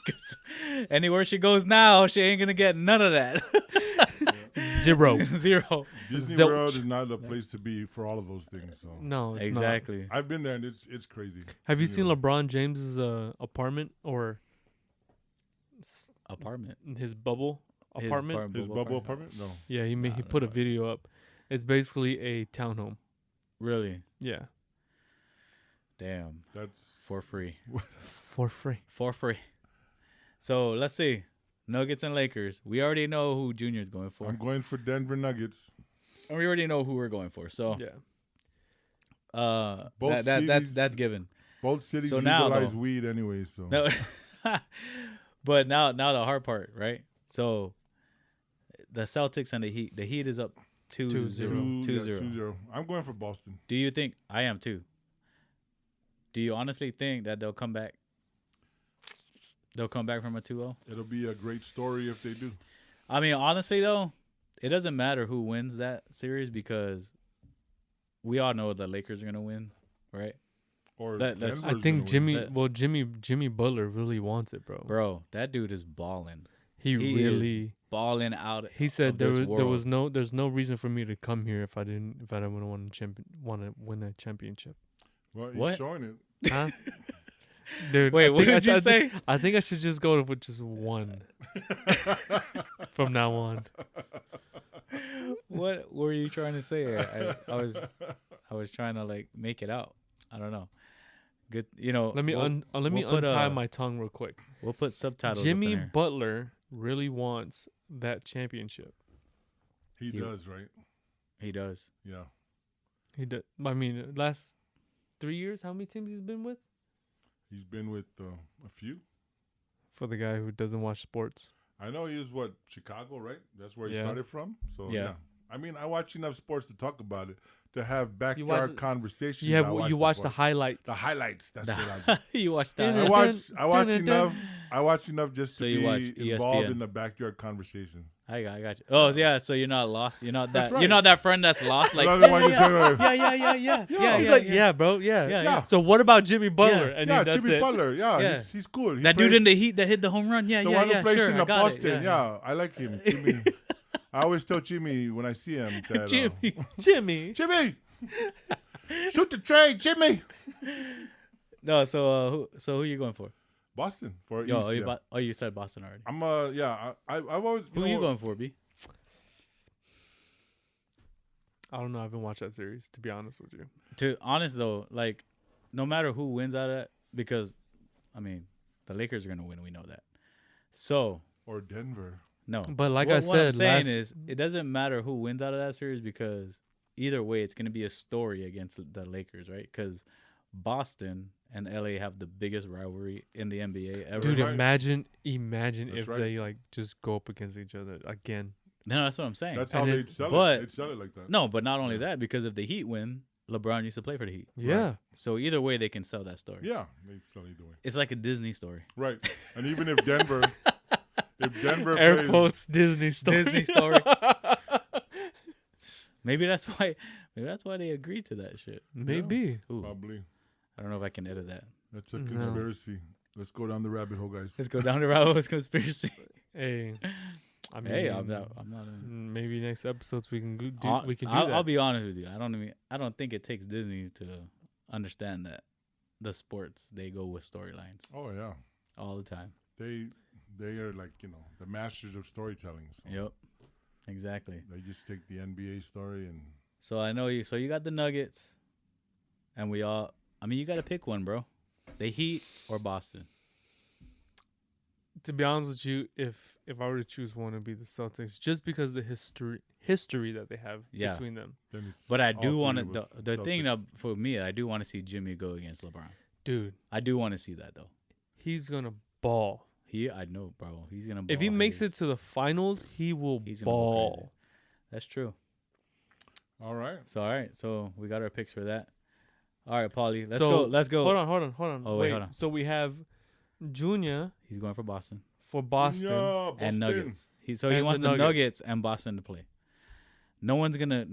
'Cause anywhere she goes now, she ain't gonna get none of that. Zero. Zero. Disney Zilch. World is not the place to be for all of those things. So No, it's not. Exactly. I've been there and it's crazy. Have you Disney seen World. LeBron James's apartment or Apartment. his bubble His apartment? His bubble apartment? No. Yeah, he Nah, he I put a don't know. video up. It's basically a townhome. Really? Yeah, Damn. That's For free. for free. For free. So let's see. Nuggets and Lakers. We already know who Junior's going for. I'm going for Denver Nuggets. And we already know who we're going for. So Yeah. Both that's cities- given. Both cities So now, legalize though- weed anyway, so No, but now the hard part, right? So the Celtics and the Heat. The Heat is up 2-0. 2-0. 2-0. I'm going for Boston. Do you think I am too? Do you honestly think that they'll come back? They'll come back from a 2-0? It'll be a great story if they do. I mean, honestly though, it doesn't matter who wins that series because we all know the Lakers are gonna win, right? Or That's- Denver's I gonna think win. Jimmy. That- Well, Jimmy Butler really wants it, bro. Bro, that dude is balling. He He really. Balling out. He said of there this was world. there's no reason for me to come here if I didn't want to win a championship. Well, he's What? showing it. Huh? Dude, Wait, I what think- did you I think- say? I think I should just go with just one from now on. What were you trying to say? I was trying to like make it out. I don't know. Good. You know. Let me we'll put, untie my tongue real quick. We'll put subtitles. Jimmy up in there. Butler really wants that championship. He does, right? He does. Yeah. He did. I mean, last 3 years, how many teams he's been with? He's been with a few. For the guy who doesn't watch sports. I know he was Chicago, right? That's where he Yeah. started from. So Yeah. yeah. I mean, I watch enough sports to talk about it, to have backyard conversations. Yeah, you watch the sports. highlights. The highlights. That's what I do. You watched that. I watch enough. I watch enough just to So you watch be involved ESPN. in the backyard conversation. I got you. Oh yeah, so you're not lost. You're not That's that. right. You're not that friend that's lost. Like Another one just saying, yeah. He's like, yeah, bro, yeah. Yeah. So what about Jimmy Butler? Yeah. And yeah, that's Jimmy it. Butler. Yeah, Yeah. He's cool. He that dude plays- in the Heat that hit the home run. Yeah, the yeah, one yeah. who plays Sure, in I the got Boston. it. Yeah, I like him. Jimmy. I always tell Jimmy when I see him that Jimmy. Jimmy, shoot the trade, Jimmy. No, so who you going for? Boston for Yo, East. Yeah. you said Boston already. I'm I've always. Who are you going for, B? I don't know. I haven't watched that series, to be honest with you. To honest though, like no matter who wins out of that, because I mean the Lakers are gonna win. We know that. So Or Denver. no, But like what I I'm said, saying is it doesn't matter who wins out of that series because either way it's gonna be a story against the Lakers, right? Because Boston and LA have the biggest rivalry in the NBA ever. dude, right. imagine That's if right. they like just go up against each other again. No, that's what I'm saying. That's how And they then- sell but- it. They sell it like that. No, but not only that, because if the Heat win, LeBron used to play for the Heat. Yeah. So either way, they can sell that story. Yeah, they sell it the way. It's like a Disney story. Right, and even if Denver Air plays, quotes Disney story. Disney story. Maybe that's why they agreed to that shit. Maybe. Ooh, probably I don't know if I can edit that. that's a No. conspiracy. Let's go down the rabbit hole, guys. Let's go down the route of conspiracy. Hey. I mean, Hey, I'm not. Maybe next episodes we can do. I'll, We can do I'll, that. I'll be honest with you. I don't think it takes Disney to understand that the sports they go with storylines Oh yeah, all the time. they are like the masters of storytelling. So Yep, exactly. They just take the NBA story and So I know you. So you got the Nuggets, and we all. I mean, you got to pick one, bro. The Heat or Boston. To be honest with you, if I were to choose one, it'd be the Celtics, just because the history that they have Yeah. between them. then it's. But I all do three want of to. us The thing that Celtics. for me, I do want to see Jimmy go against LeBron. Dude, I do want to see that though. he's gonna ball. I know, bro. He's gonna. If he ball makes his- it to the finals, he will He's gonna go ball. crazy. That's true. All right. So all right, so we got our picks for that. All right, Paulie, let's So, go. Let's go. Hold on. Oh, wait, hold on. So we have Junior He's going for Boston for Boston. Yeah, and Boston. Nuggets. He And wants the the Nuggets. Nuggets and Boston to play. No one's gonna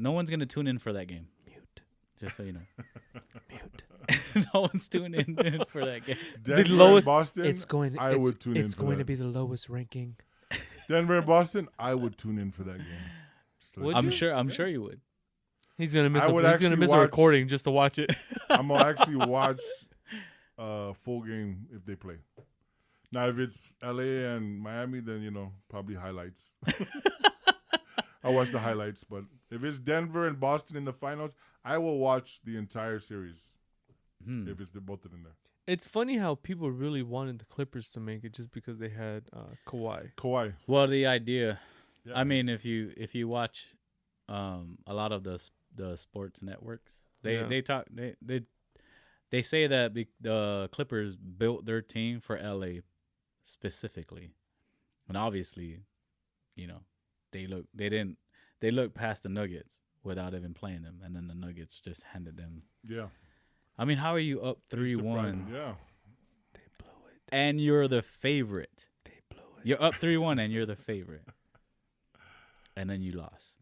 tune in for that game. Mute. Just so you know, Mute. no one's tuning in for that game. Denver and lowest- Boston. I would tune in It's for going that. to be the lowest ranking. Denver and Boston. I would tune in for that game. So Would I'm you? sure. I'm sure you would. He's gonna miss. I would He's actually gonna miss a watch- recording just to watch it. I'm gonna actually watch a full game if they play. Now, if it's LA and Miami, then probably highlights. I'll watch the highlights. But if it's Denver and Boston in the finals, I will watch the entire series. If it's both of them there. It's funny how people really wanted the Clippers to make it just because they had Kawhi. Kawhi. Well, the idea. Yeah. I mean, if you watch a lot of the sports networks, Yeah. they say that the Clippers built their team for LA specifically, and obviously, they looked past the Nuggets without even playing them, and then the Nuggets just handed them. Yeah. I mean, how are you up Surprising. 3-1 Yeah. They blew it. and you're the favorite? They blew it. You're up 3-1 and you're the favorite, and then you lost.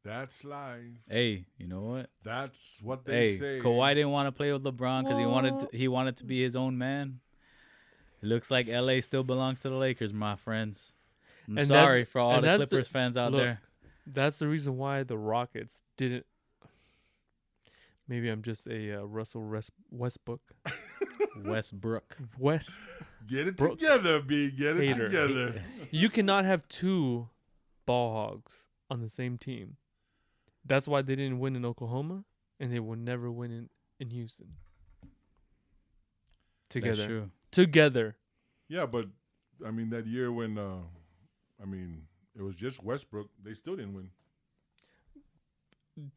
That's life. Hey, you know what? That's what they Hey, say. Kawhi didn't want to play with LeBron because he wanted to be his own man. It looks like LA still belongs to the Lakers, my friends. I'm And sorry that's- for all and the that's the- Clippers fans out look, there. That's the reason why the Rockets didn't. Maybe I'm just a Russell Westbrook. Westbrook. West. Get it Brooke. together, B. Get it Hater. together. You cannot have two ball hogs on the same team. That's why they didn't win in Oklahoma, and they will never win in Houston. together. That's true. Together. Yeah, but I mean that year when it was just Westbrook, they still didn't win.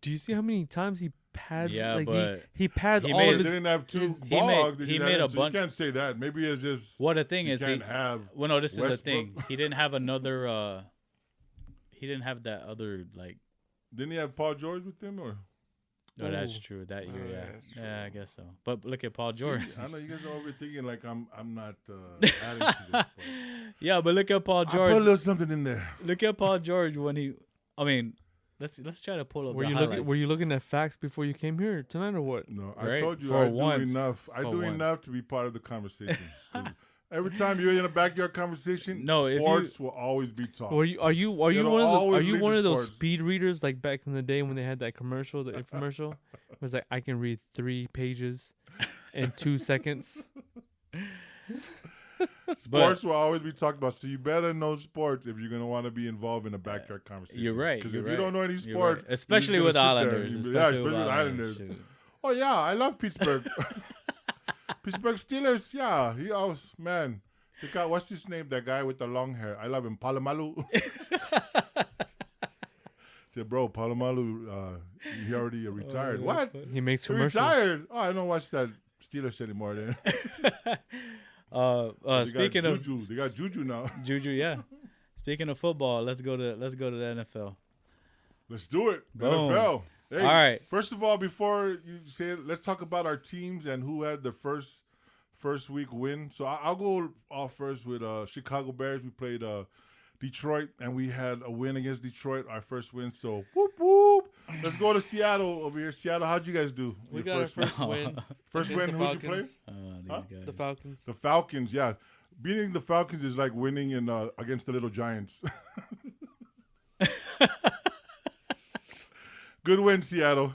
Do you see how many times he pads? Yeah, like but he pads he all made- of They his. didn't have two his- he Bogs. made- he made a bunch- You can't say that. Maybe it's just Well, the thing you is, can't have. well, no, this is the Westbrook. thing. He didn't have another. He didn't have that other like. Didn't he have Paul George with him or? No, that's Ooh. true. That year, Oh, yeah, that's yeah, I guess so. But look at Paul George. See, I know you guys are overthinking like I'm not adding to this. But Yeah, but look at Paul I put a George. little something in there. Look at Paul George when he. I mean, let's try to pull up. Were the you highlights. looking? Were you looking at facts before you came here tonight, or what? No, I Right? told you For I once. do enough. I For do once. enough to be part of the conversation. 'Cause every time you're in a backyard conversation, No, if you- sports will always be talked. Are you It'll one of those? Are always you lead one to of those sports. speed readers like back in the day when they had that commercial, the infomercial? It was like I can read 3 pages in 2 seconds. Sports will always be talked about, so you better know sports if you're going to want to be involved in a backyard conversation. You're right. Because you're if right, you don't know any you're sports, right. Especially you're with just gonna sit there Islanders. and yeah, especially with Islanders. Islanders. Shoot. Oh, yeah, I love Pittsburgh. Pittsburgh Steelers, yeah. He always, man. They got, what's his name, that guy with the long hair? I love him, Palomalu. Said, bro, Palomalu, he already retired. What? He makes He commercials. retired? Oh, I don't watch that Steelers anymore then. They Speaking got of Juju. They got Juju now. Juju, yeah. Speaking of football, let's go to the NFL. Let's do it. Boom. NFL. Hey, All right. First of all, before you say it, let's talk about our teams and who had the first week win. So I'll go off first with Chicago Bears. We played Detroit, and we had a win against Detroit, our first win. So whoop whoop. Let's go to Seattle over here. Seattle, how'd you guys do? We Your got our first win. First against win. the Who'd you play? Falcons. These Huh? guys. The Falcons. The Falcons. Yeah, beating the Falcons is like winning in against the Little Giants. Good win, Seattle.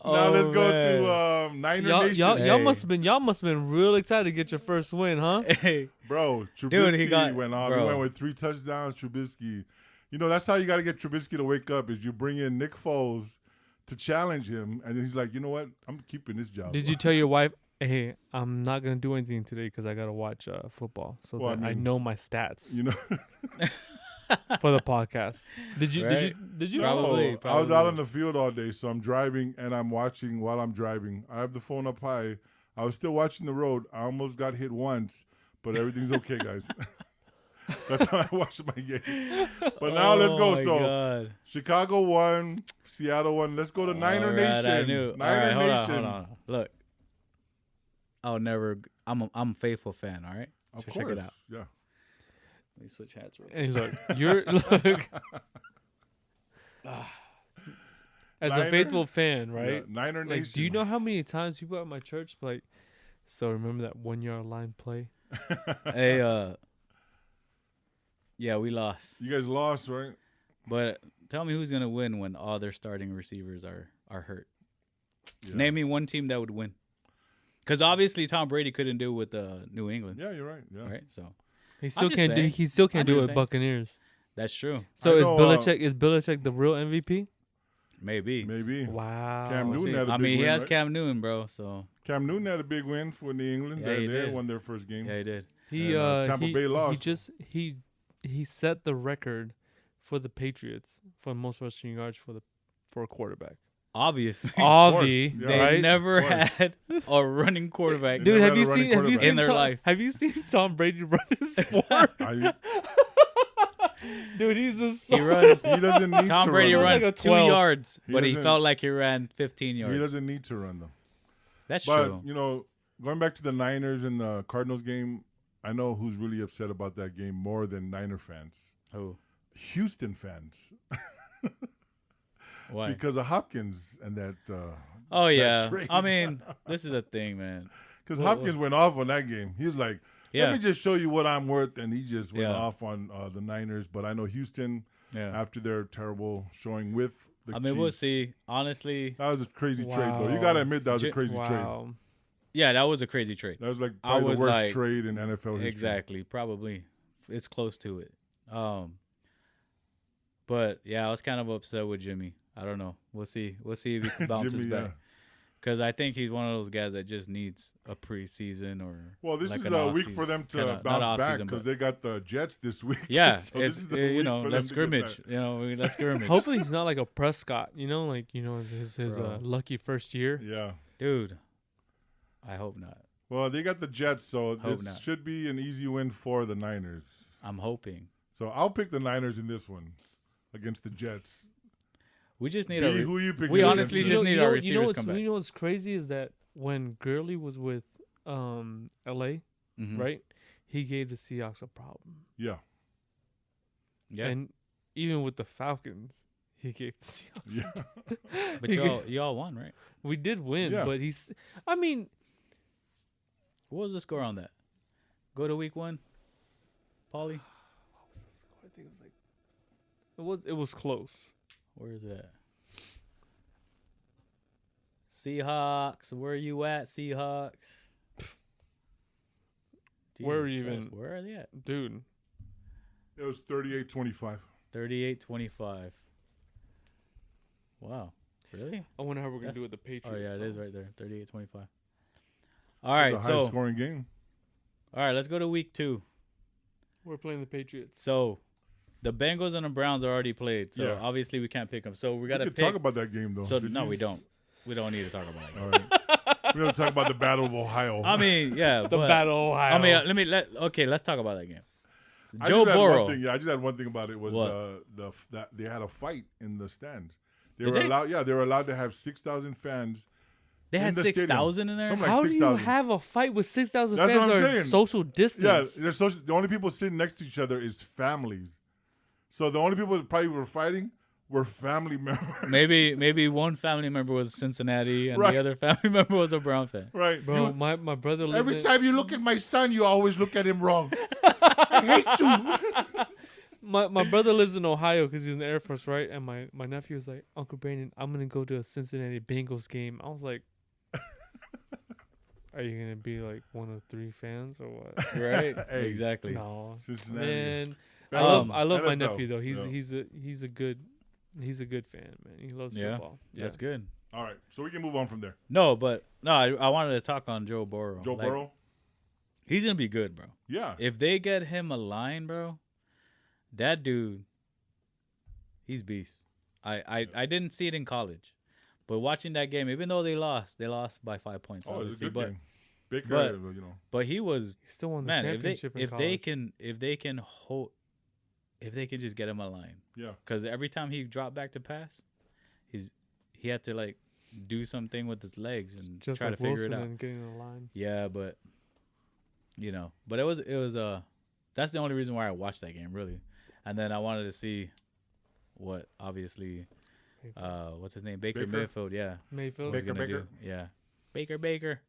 Now let's go to Niner Nation. Y'all Hey. must have been real excited to get your first win, huh? Hey, Bro, Trubisky Dude, he got- went off. bro. He went with 3 touchdowns. Trubisky. You know, that's how you got to get Trubisky to wake up is you bring in Nick Foles to challenge him. And then he's like, you know what? I'm keeping this job. Did you tell your wife, hey, I'm not going to do anything today because I got to watch football so Well, that I I mean- know my stats You know? for the podcast? Did you? Right. Did you? Probably. No, I was out on the field all day, so I'm driving and I'm watching while I'm driving. I have the phone up high. I was still watching the road. I almost got hit once, but everything's okay, guys. That's how I watch my games. But now let's go. Oh, my So God. Chicago won, Seattle won. Let's go to Niner All right, Nation. I knew. Niner all right, Nation. hold on. Look, I'll never. I'm a faithful fan. All right. Of So course. check it out. Yeah. Let me switch hats real quick. Hey, look, look. As a Niner? faithful fan, Yeah, right? Niner Like, Nation. do you know how many times people at my church like? So remember that 1 yard line play? Hey, yeah, we lost. You guys lost, right? But tell me who's gonna win when all their starting receivers are hurt. Yeah. Name me one team that would win. Because obviously Tom Brady couldn't do it with New England, Yeah, you're right. Yeah. right? So He still just can't do. saying. He still can't I'm do it just with saying. Buccaneers. that's true. So I is know, Belichick the real MVP? Maybe. Maybe. Wow. Cam We'll Newton see. had a I big mean, he win, has right? Cam Newton, bro. So Cam Newton had a big win for New England. Yeah, he they did. won their first game. yeah, he did. He And, Tampa Bay He lost. just he set the record for the Patriots for most rushing yards for a quarterback. Obviously, Avi, yeah. they right? never Of course. had a running quarterback. They Dude, never have had you a running seen quarterback. In their life. Have you seen Tom Brady run his four? Dude, he's a He runs. He doesn't need Tom to Brady run. Like runs a 2 12. yards, He but he doesn't- felt like he ran 15 He yards. doesn't need to run, though. That's But, true. you know, going back to the Niners and the Cardinals game, I know who's really upset about that game more than Niner fans. Who? Houston fans. Why? Because of Hopkins and that. Oh yeah. trade. I mean, this is a thing, man. Because Well, Hopkins went off on that game. He's like, Yeah. let me just show you what I'm worth. And he just went Yeah. off on the Niners. But I know Houston, Yeah. after their terrible showing with the I mean, we'll Chiefs, see. Honestly, That was a crazy trade, though. You Wow. got to admit that was a J- crazy trade. wow. yeah, that was a crazy trade. That was like I probably was the worst like- trade in NFL history. Exactly. Probably. It's close to it. But yeah, I was kind of upset with Jimmy. I don't know. We'll see. We'll see if he bounces Jimmy, back. Because I think he's one of those guys that just needs a preseason or. Well, this like is an a week off-season. for them to Kinda- not bounce back off-season, because but- they got the Jets this week. Yeah, So this it's is the you week know for them let's to get scrimmage. back. You know, let's scrimmage. Hopefully he's not like a Prescott. You know, like his Bro. lucky first year. Yeah. Dude, I hope not. Well, they got the Jets, so Hope this not. should be an easy win for the Niners. I'm hoping. So I'll pick the Niners in this one against the Jets. We just need B, a. who you picking? we against honestly the- just need our you receivers know what's, come back. You know what's crazy is that when Gurley was with LA, Mhm. right? He gave the Seahawks a problem. Yeah. Yeah, And even with the Falcons, he gave the Seahawks. Yeah. but he y'all won, right? We did win, Yeah. but I mean, What was the score on that? Go to week 1, Paulie. what was the score? I think it was like it was close. Where is it at? Seahawks, where you at, Seahawks? Where are Jesus you Christ, even- Where are they at? Dude, It was 38-25. 38-25. Wow. Really? I wonder how we're gonna That's- do with the Patriots. Oh yeah, it is though. right there. 38-25. All right, It was a so high-scoring game. all right, let's go to week 2. We're playing the Patriots. So the Bengals and the Browns are already played. So Yeah. obviously we can't pick them. So we We gotta could pick. talk about that game, though. So Did no, you- we don't. We don't need to talk about it. All right. We're going to talk about the Battle of Ohio. I mean, yeah, The but- Battle of Ohio. I mean, let's talk about that game. I Joe just had Burrow. one thing, I just had one thing about it was What? that they had a fight in the stands. They Did were they? allowed. Yeah, they were allowed to have 6,000 fans. They in had the stadium. 6,000 in there. Something like How do you 6,000. have a fight with 6,000 That's fans what I'm or saying. social Yeah, distance? they're the only people sitting next to each other is families. So the only people that probably were fighting were family members. Maybe one family member was Cincinnati and Right. the other family member was a Brown fan. Right, Bro, You- my brother lives every in, time you look at my son, you always look at him wrong. I hate you. my brother lives in Ohio because he's in the Air Force, right? And my nephew was like, Uncle Brandon, I'm gonna go to a Cincinnati Bengals game. I was like, are you gonna be like one of 3 fans or what? Right? Hey. Exactly. No, Cincinnati. man. Bengals, I love my NFL. nephew though. Yeah. He's a good fan, man. He loves Yeah. football. That's good. All right, so we can move on from there. No, but no, I wanted to talk on Joe Burrow. Joe Like, Burrow. He's gonna be good, bro. Yeah. If they get him a line, bro, that dude, he's beast. I didn't see it in college, but watching that game, even though they lost by 5 points. Oh, it was a obviously, good but game. Baker, but- you know. but he was He still won the man. championship in If college. they can hold, if they can just get him a line, Yeah. because every time he dropped back to pass, he had to like do something with his legs and just try like to figure Wilson it out. and getting the line. Yeah, but but it was that's the only reason why I watched that game really, and then I wanted to see what obviously what's his name Baker? Baker Mayfield Mayfield. was Baker, gonna Baker? do. Yeah, Baker.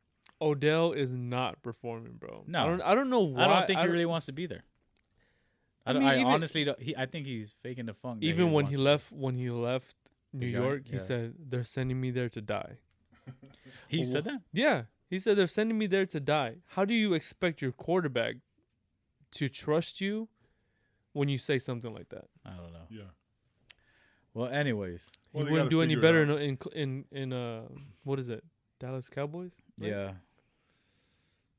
Odell is not performing, bro. No. I don't know why. I don't think he really wants to be there. I I mean, even- honestly don't, I think he's faking the funk. that Even when wants he to- left New Giant? York, he Yeah. said they're sending me there to die. he said that. Yeah, he said they're sending me there to die. How do you expect your quarterback to trust you when you say something like that? I don't know. Yeah. Well, anyways, Well, he they wouldn't gotta do any figure better it in what is it? Dallas Cowboys? right? yeah.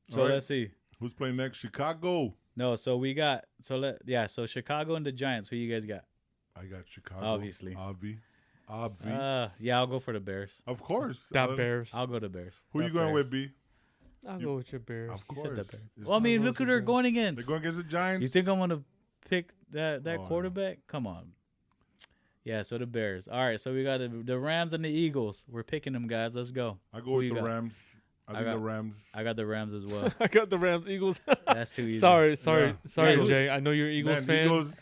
So All right. let's see. Who's playing next? Chicago. No, so we got so Chicago and the Giants. Who you guys got? I got Chicago. Obviously. Obvi. Yeah, I'll go for the Bears. Of course. That Bears. I'll go to Bears. Who you going with, B? I'll you- go with your Bears. Of He course. said the Bears. It's Well, I not- mean, going look who with they're the going They're against. going against the Giants. You think I'm gonna pick that Oh, yeah. quarterback? Come on. Yeah, so the Bears. All right, so we got the Rams and the Eagles. We're picking them, guys. Let's go. I Who go with you the got? Rams. I think got- the Rams. I got the Rams as well. I got the Rams, Eagles. That's too easy. sorry, Yeah. Jay. Eagles. I know you're an Eagles Man,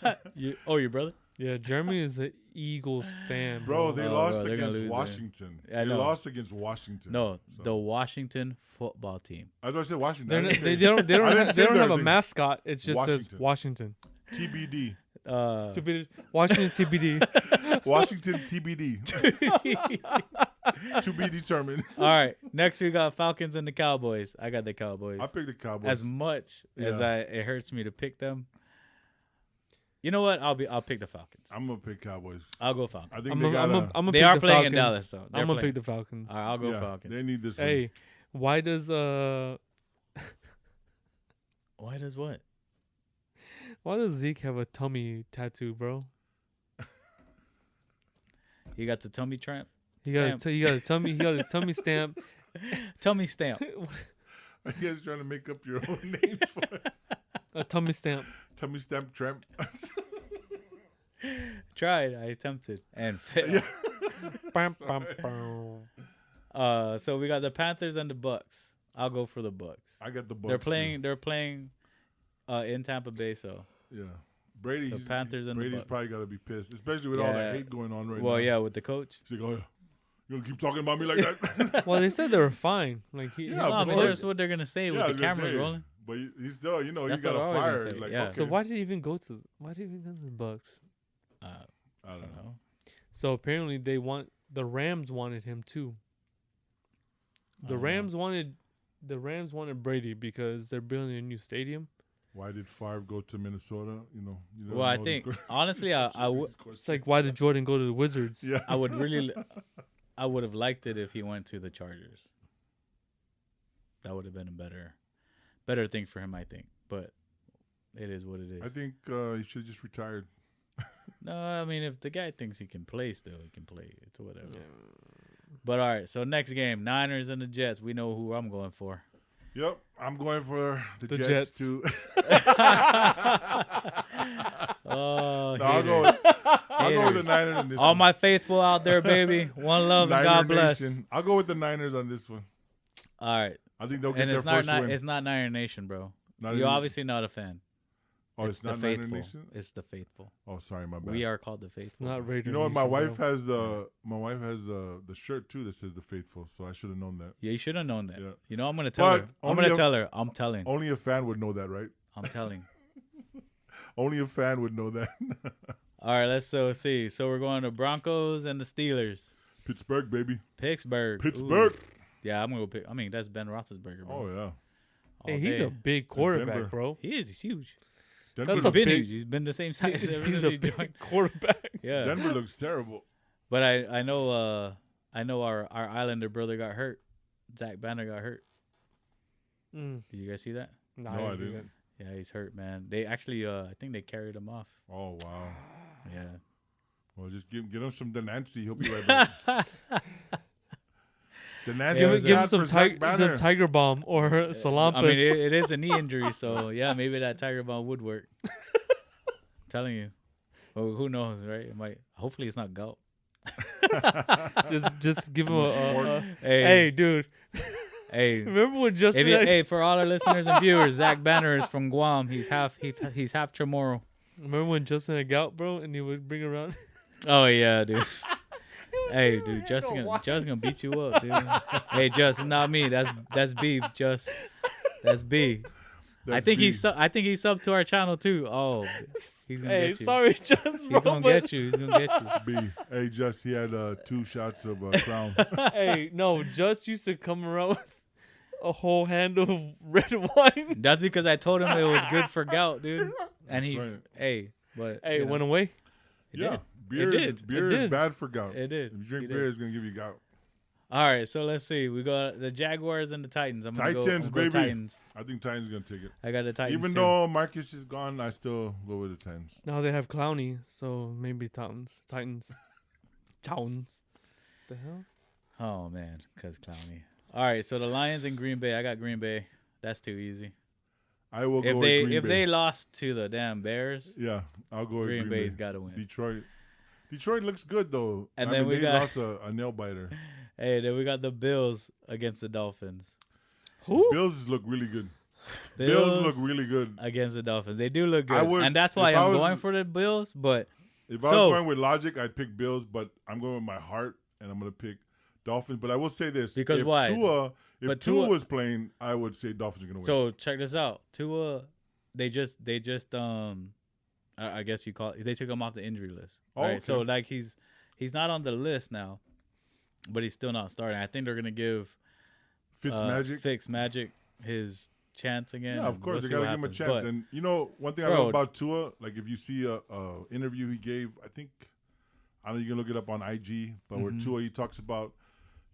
fan. Eagles, Your brother? Yeah, Jeremy is an Eagles fan, bro, bro. they Oh, lost bro, they're gonna against lose, man. Washington. I They know. lost against Washington. No, So- the Washington football team. I thought I said Washington. They're I not- didn't they say don't they I don't didn't have, say they don't their have a thing. mascot. It just says Washington. Washington. TBD. Washington TBD. Washington TBD. To be determined. All right, next we got Falcons and the Cowboys. I got the Cowboys. I picked the Cowboys. As much as Yeah. it hurts me to pick them, You know what? I'll pick the Falcons. I'm gonna pick Cowboys. I'll go Falcons. I think I'm they gotta. gonna They pick are the playing in Falcons. Dallas, so I'm they're gonna playing. pick the Falcons. All right, I'll go yeah, Falcons. they need this one. Hey, why does Why does what? why does Zeke have a tummy tattoo, bro? He got the tummy tramp. He got a tummy stamp. Tummy stamp. Are you guys trying to make up your own name for it? A tummy stamp. Tummy stamp tramp? Tried. I attempted and failed. Bam, Sorry. bam, bam. So we got the Panthers and the Bucks. I'll go for the Bucks. I got the Bucks. They're playing in Tampa Bay, so Yeah. Brady. the Panthers and the Brady's Bucks. probably got to be pissed, especially with all Yeah. that hate going on right now. Well, yeah, with the coach. He's like, oh, yeah. You gonna keep talking about me like that? Well, they said they were fine. Like Yeah, No, I mean, course. that's what they're gonna say Yeah, I with was the gonna cameras say, rolling. But he's still, you know, That's he got what a I was gonna fire. say, Like, yeah. okay. So why did he even go to the Bucks? I I don't don't know. know. So apparently the Rams wanted him too. The Oh. Rams wanted Brady because they're building a new stadium. Why did Favre go to Minnesota? You know Well, I know think these honestly, I would It's like, why did Jordan go to the Wizards? Yeah. I would have liked it if he went to the Chargers. That would have been a better thing for him, I think. But it is what it is. I think he should have just retired. No, I mean, if the guy thinks he can play still, he can play. It's whatever. But all right, so next game, Niners and the Jets. We know who I'm going for. Yep, I'm going for the The Jets, Jets. too. Oh, No, I'll go with Haters. the Niners on this all one. my faithful out there, baby. One love and Niner God bless. Nation. I'll go with the Niners on this one. All right, I think they'll get and their it's not, first win. it's not Niner Nation, bro. Not You're even- obviously not a fan. Oh, it's the not Niner faithful. Nation? It's the faithful. Oh, sorry, my bad. We are called the It's faithful. not Raider You know what? My Nation, wife bro. has the shirt too that says the faithful, so I should have known that. Yeah, you should have known that. Yeah. You know, I'm gonna tell But her. I'm only gonna a- tell her. I'm telling. Only a fan would know that, right? I'm telling. Only a fan would know that. All right, let's see. So we're going to Broncos and the Steelers. Pittsburgh, baby. Pittsburgh. Pittsburgh. Ooh. Yeah, I'm gonna go pick. I mean, that's Ben Roethlisberger, bro. Oh yeah. All Hey, he's day. a big Denver. quarterback, bro. He is. He's huge. Denver, He's a been big- huge. He's been the same size ever He's since a he big joined. quarterback. Yeah. Denver looks terrible. But I know our Islander brother got hurt. Zach Banner got hurt. Mm. Did you guys see that? Nah, No, I see didn't. Yeah, he's hurt, man. They actually, I think they carried him off. Oh wow. Yeah. Well, just get him some Denancy. He'll be right back. Denancy Give, is give him bad some for Zach the Banner. Tiger Bomb or Salampus. I mean, it is a knee injury, so yeah, maybe that Tiger Bomb would work. Telling you. Well, who knows, right? It might. Hopefully, it's not gout. just give him a Hey, hey, dude. hey. Remember when Justin? Hey, for all our listeners and viewers, Zach Banner is from Guam. He's half Chamorro. Remember when Justin had gout, bro, and he would bring around. Oh yeah, dude. Hey, dude, Justin gonna beat you up, dude. Hey, Justin, not me. That's B. Just that's B. I think he's sub to our channel too. Oh, he's gonna Hey, get you. sorry, Just, bro. He's gonna get you. He's gonna get you. B. Hey, just he had 2 shots of Crown. Hey, no, Just used to come around with a whole handle of red wine. That's because I told him it was good for gout, dude. And That's he, right. hey, but Hey, you it know, went away. it Yeah, did. beer It is did. beer It is did. bad for gout. It did. If you drink It beer, did. it's gonna give you gout. All right, so let's see. We got the Jaguars and the Titans. I'm gonna Titans, go baby. Titans. I think Titans gonna take it. I got the Titans. Even too. though Marcus is gone, I still go with the Titans. Now they have Clowney, so maybe Titans. The hell? Oh man, cause Clowney. All right, so the Lions and Green Bay. I got Green Bay. That's too easy. I will If go they with Green if Bay. they lost to the damn Bears, Yeah, I'll go with Green Green Bay's Bay. got to win. Detroit looks good though. And I then mean, we they got- lost a nail biter. Hey, then we got the Bills against the Dolphins. Who? Bills look really good. Bills look really good. against the Dolphins. They do look I good, would- and that's why if I I'm was- going for the Bills. But If I So- was going with logic, I'd pick Bills, but I'm going with my heart, and I'm going to pick Dolphins. But I will say this: Because if why? If But Tua Tua- was playing, I would say Dolphins are going to win. so check this out. Tua, they just I guess you call it, they took him off the injury list. Oh, Right? okay. So like he's not on the list now, but he's still not starting. I think they're gonna give Fitzmagic. Fitzmagic his chance again. Yeah, of and course we'll they see gotta what give him a happens. chance. But, And you know, one thing I Bro. love about Tua, like if you see a interview he gave, I think I know you can look it up on IG, but where Mhm. Tua he talks about,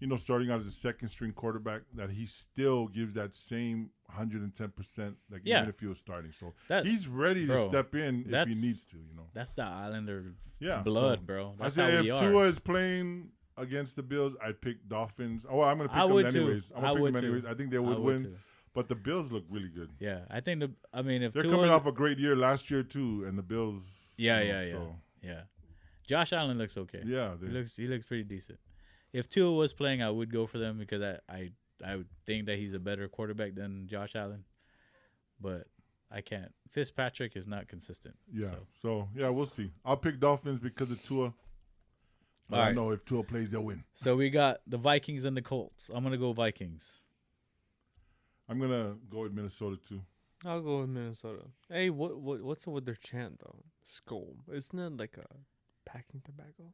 you know, starting out as a second string quarterback, that he still gives that same 110%, like Yeah. even if he was starting. So that, he's ready to bro, step in if he that's- needs to, you know. that's the Islander Yeah. blood, so bro. I That's say how we if are. Tua is playing against the Bills, I'd pick Dolphins. Oh, I'm gonna pick I them would too. anyways. I'm I gonna pick would them too. anyways. I think they I would win. too. But the Bills look really good. Yeah, I think if They're Tua, coming off a great year last year too, and the Bills. Yeah, you know, yeah, so, yeah. Josh Allen looks okay. yeah. He looks pretty decent. If Tua was playing, I would go for them because I would think that he's a better quarterback than Josh Allen. But I can't. Fitzpatrick is not consistent. Yeah. So yeah, we'll see. I'll pick Dolphins because of Tua. But All I right. know if Tua plays, they'll win. So we got the Vikings and the Colts. I'm gonna go Vikings. I'm gonna go with Minnesota too. I'll go with Minnesota. Hey, what's up with their chant though? Skull. Isn't it like a packing tobacco?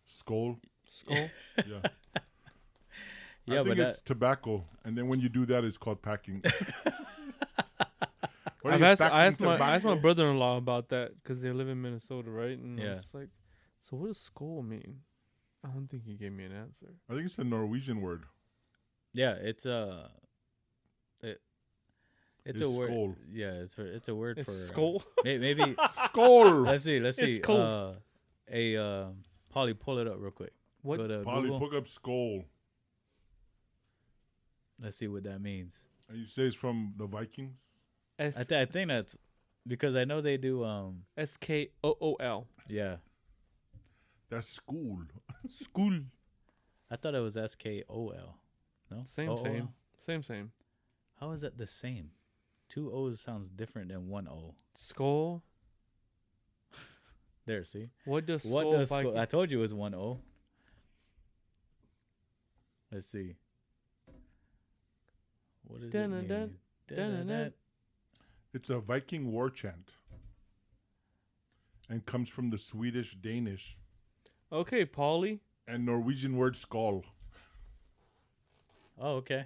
Skull. Skull. Yeah. Yeah, I think but it's tobacco, and then when you do that, it's called packing. What are I you, asked packing my tobacco? brother-in-law about that because they live in Minnesota, right? And Yeah. I was like, so what does skull mean? I don't think he gave me an answer. I think it's a Norwegian word. yeah, it's it's a It's word. skull. Yeah, it's a word It's for skull. maybe. Skull. Let's see. It's cool. Polly, pull it up real quick. What? Go to Polly, Google. pick up skull. Let's see what that means. And you say it's from the Vikings. I think that's because I know they do. SKOOL. Yeah, That's school. School. I thought it was SKOL. No, Same, OOL? same. How is that the same? Two O's sounds different than one O. Skull. There, see. What does What skull does Viking? I told you it was one O. Let's see. What does it Dun-dun-dun, mean? dun-dun-dun. It's a Viking war chant. And comes from the Swedish, Danish, Okay, Polly. and Norwegian word skull. Oh, okay.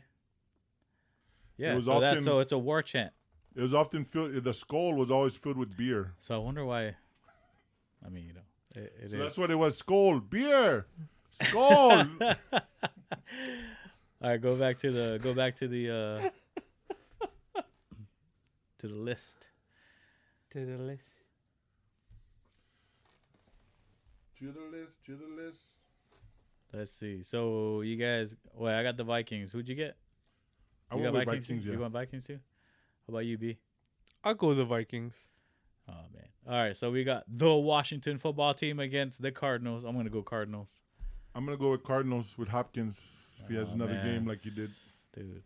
Yeah, was so often- so it's a war chant. It was often filled. The skull was always filled with beer. So I wonder why. I mean, you know, it So is. that's what it was. Skull, beer, skull. All right, go back to the to the list. To the list. To the list. To the list. Let's see. So you guys, well, I got the Vikings. Who'd you get? I You went got with Vikings? Vikings. You Yeah. want Vikings too? How about you, B? I'll go with the Vikings. Oh man. All right, so we got the Washington football team against the Cardinals. I'm gonna go Cardinals, I'm gonna go with Cardinals with Hopkins if he has Oh, another man. game like he did. dude.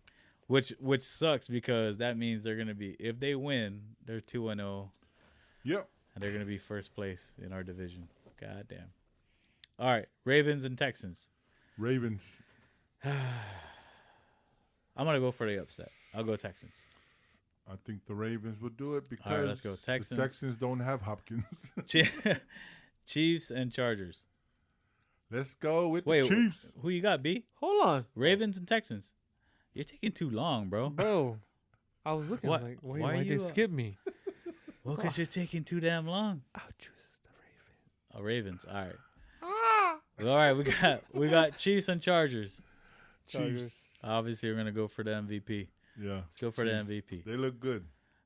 Which sucks because that means they're gonna be, if they win, they're 2-0 Yep. and they're gonna be first place in our division. God damn. All right, Ravens and Texans. Ravens. I'm gonna go for the upset. I'll go Texans. I think the Ravens will do it because All right, let's go. Texans. the Texans don't have Hopkins. Chiefs and Chargers. Let's go with Wait, the Chiefs. who you got, B? Hold on, Ravens and Texans. You're taking too long, bro. bro. I was looking What? like, Why why are did you, they skip me? Well, because you're taking too damn long. I'll choose the Ravens. Oh, Ravens. All right. All right, we got Chiefs and Chargers. Chiefs. Obviously, we're gonna go for the MVP. Yeah. Let's go for Chiefs. the MVP. They look good.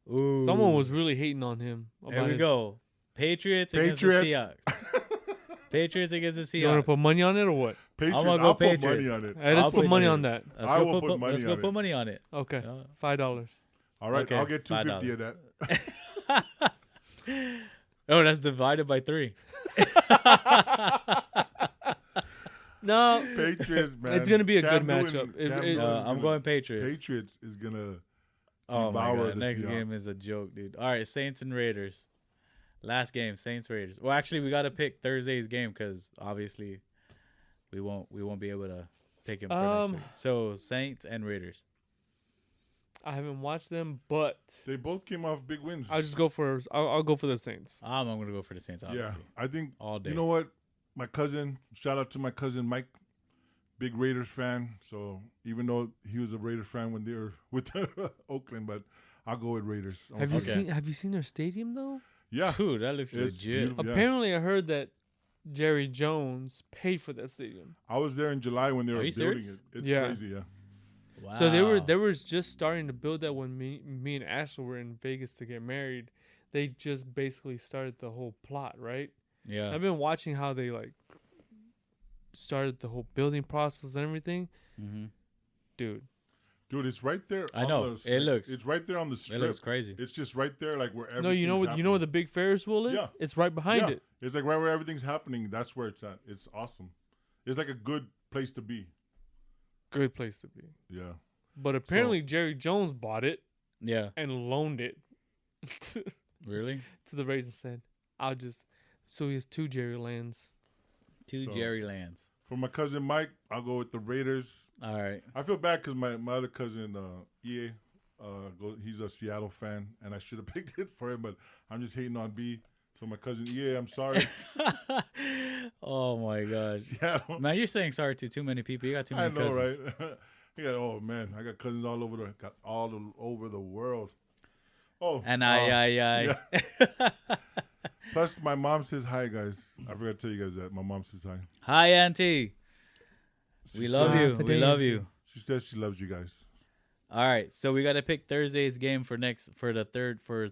Ooh. Someone was really hating on him. There we his- go. Patriots against the Patriots. Seahawks. Patriots against the You want to Seahawks. put money on it or what? Patriots. gonna go I'll put Patriots. money on it. Hey, let's I'll put put money you- on that. Let's I go will put, put money let's on go it. put money on it. Okay, Uh, $5. All right. Okay, I'll get $250 $5. of that. Oh, that's divided by 3. No, Patriots, man. It's gonna be a Cam good Newton- matchup. Cam It- Newton's I'm gonna- going Patriots. Patriots is gonna. Oh my devour god, the next Seahawks. game is a joke, dude. All right, Saints and Raiders. Last game, Saints Raiders. Well, actually, we got to pick Thursday's game because obviously we won't be able to pick him for next week. So Saints and Raiders. I haven't watched them, but They both came off big wins. I'll go for the Saints. I'm gonna go for the Saints. Yeah, Obviously, I think all day. you know what. My cousin, shout out to my cousin Mike, big Raiders fan. So even though he was a Raiders fan when they were with Oakland, but I'll go with Raiders. Have you seen their stadium though? Yeah, Dude, that looks it's legit. beautiful, yeah. Apparently, I heard that Jerry Jones paid for that stadium. I was there in July when they Are were you building serious? it. It's Yeah. crazy, yeah. Wow. So they were just starting to build that when me and Ashley were in Vegas to get married. They just basically started the whole plot, right? Yeah. I've been watching how they like started the whole building process and everything. Mm-hmm. Dude, Dude, it's right there. I know. It's right there on the strip. It looks crazy. It's just right there, like where everything. no, you know where the big Ferris wheel is? Yeah. It's right behind Yeah. it. It's like right where everything's happening. That's where it's at. It's awesome. It's like a good place to be. Good place to be. Yeah. But apparently Jerry Jones bought it Yeah. and loaned it Really? to the Raiders and said, so he has 2 Jerry Lands. 2 So- Jerry Lands. For my cousin Mike, I'll go with the Raiders. All right. I feel bad because my other cousin EA, he's a Seattle fan, and I should have picked it for him, but I'm just hating on B. So my cousin EA, I'm sorry. Oh my God. Seattle. Man, you're saying sorry to too many people. You got too I many know, cousins. right? Oh man, I got cousins all over the world. Oh, And yeah. Plus, my mom says hi, guys. I forgot to tell you guys that my mom says hi. Hi, Auntie. We love you. Hi, We love Auntie. you. She says she loves you guys. All right, so we got to pick Thursday's game for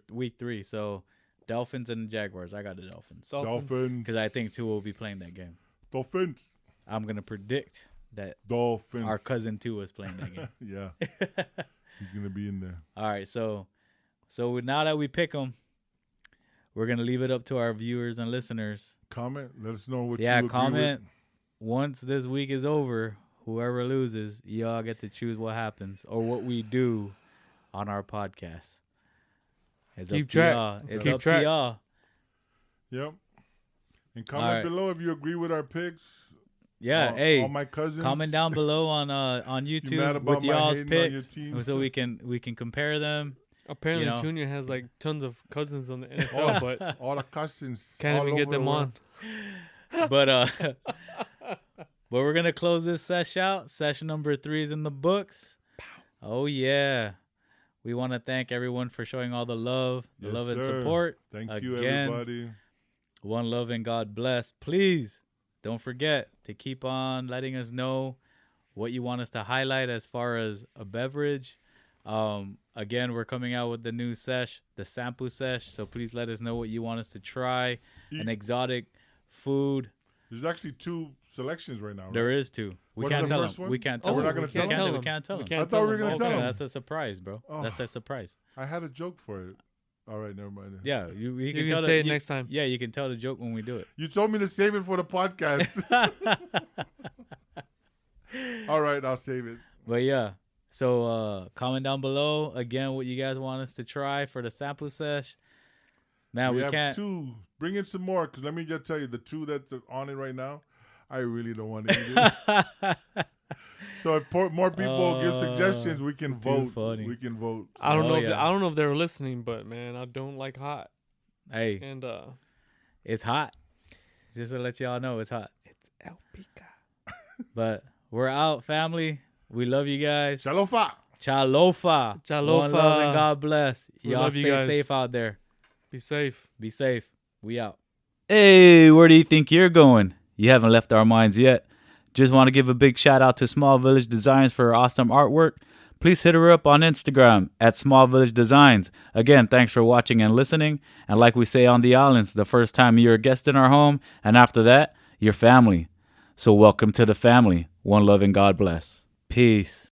week 3. So Dolphins and Jaguars. I got the Dolphins Dolphins. because I think 2 will be playing that game. Dolphins. I'm gonna predict that Dolphins. our cousin 2 is playing that game. Yeah, he's gonna be in there. All right, so now that we pick them, we're gonna leave it up to our viewers and listeners. Comment. Let us know what you Yeah, agree comment. with. Once this week is over, whoever loses, y'all get to choose what happens or what we do on our podcast. It's Keep up to track. y'all. It's Keep up track. to y'all. Yep. And comment right. below if you agree with our picks. Yeah, all, hey, all my cousins. comment down below on mad YouTube about with my y'all's hating on your picks, team? so we can compare them. Apparently, You know. Junior has like tons of cousins on the NFL, but All the cousins. can't all even get over the them world. on. But but we're gonna close this sesh out. Session number 3 is in the books. Oh yeah, we want to thank everyone for showing all the love, Yes, love and sir. support. Thank you, Again. everybody. One love and God bless. Please don't forget to keep on letting us know what you want us to highlight as far as a beverage. Again, we're coming out with the new sesh, the sample sesh. So please let us know what you want us to try. An exotic food. There's actually 2 selections right now. Right? There is 2. We What's can't the tell first them. one? We can't Oh, tell we're them. not gonna We tell can't them? We can't tell We them. can't I thought we were them. gonna tell Okay, them. that's a surprise, bro. Oh. That's a surprise. I had a joke for it. All right, never mind. then. Yeah, you You can can tell say it you- next time. Yeah, you can tell the joke when we do it. You told me to save it for the podcast. All right, I'll save it. But yeah, so comment down below again what you guys want us to try for the sample sesh. Man, we have can't. 2. Bring in some more, because let me just tell you, the 2 that's on it right now, I really don't want to eat it. So if more people give suggestions, we can too vote. funny. We can vote. I don't Oh, know. yeah. I don't know if they were listening, but man, I don't like hot. Hey, And it's hot. Just to let y'all know, it's hot. it's El Pica. But we're out, family. We love you guys. Chålofa. Chålofa. Chålofa. One love and God bless. We Y'all love you stay guys. safe out there. Be safe. Be safe. We out. Hey, where do you think you're going? You haven't left our minds yet. Just want to give a big shout out to Small Village Designs for her awesome artwork. Please hit her up on Instagram at Small Village Designs. Again, thanks for watching and listening. And like we say on the islands, the first time you're a guest in our home, and after that, you're family. So welcome to the family. One love and God bless. Peace.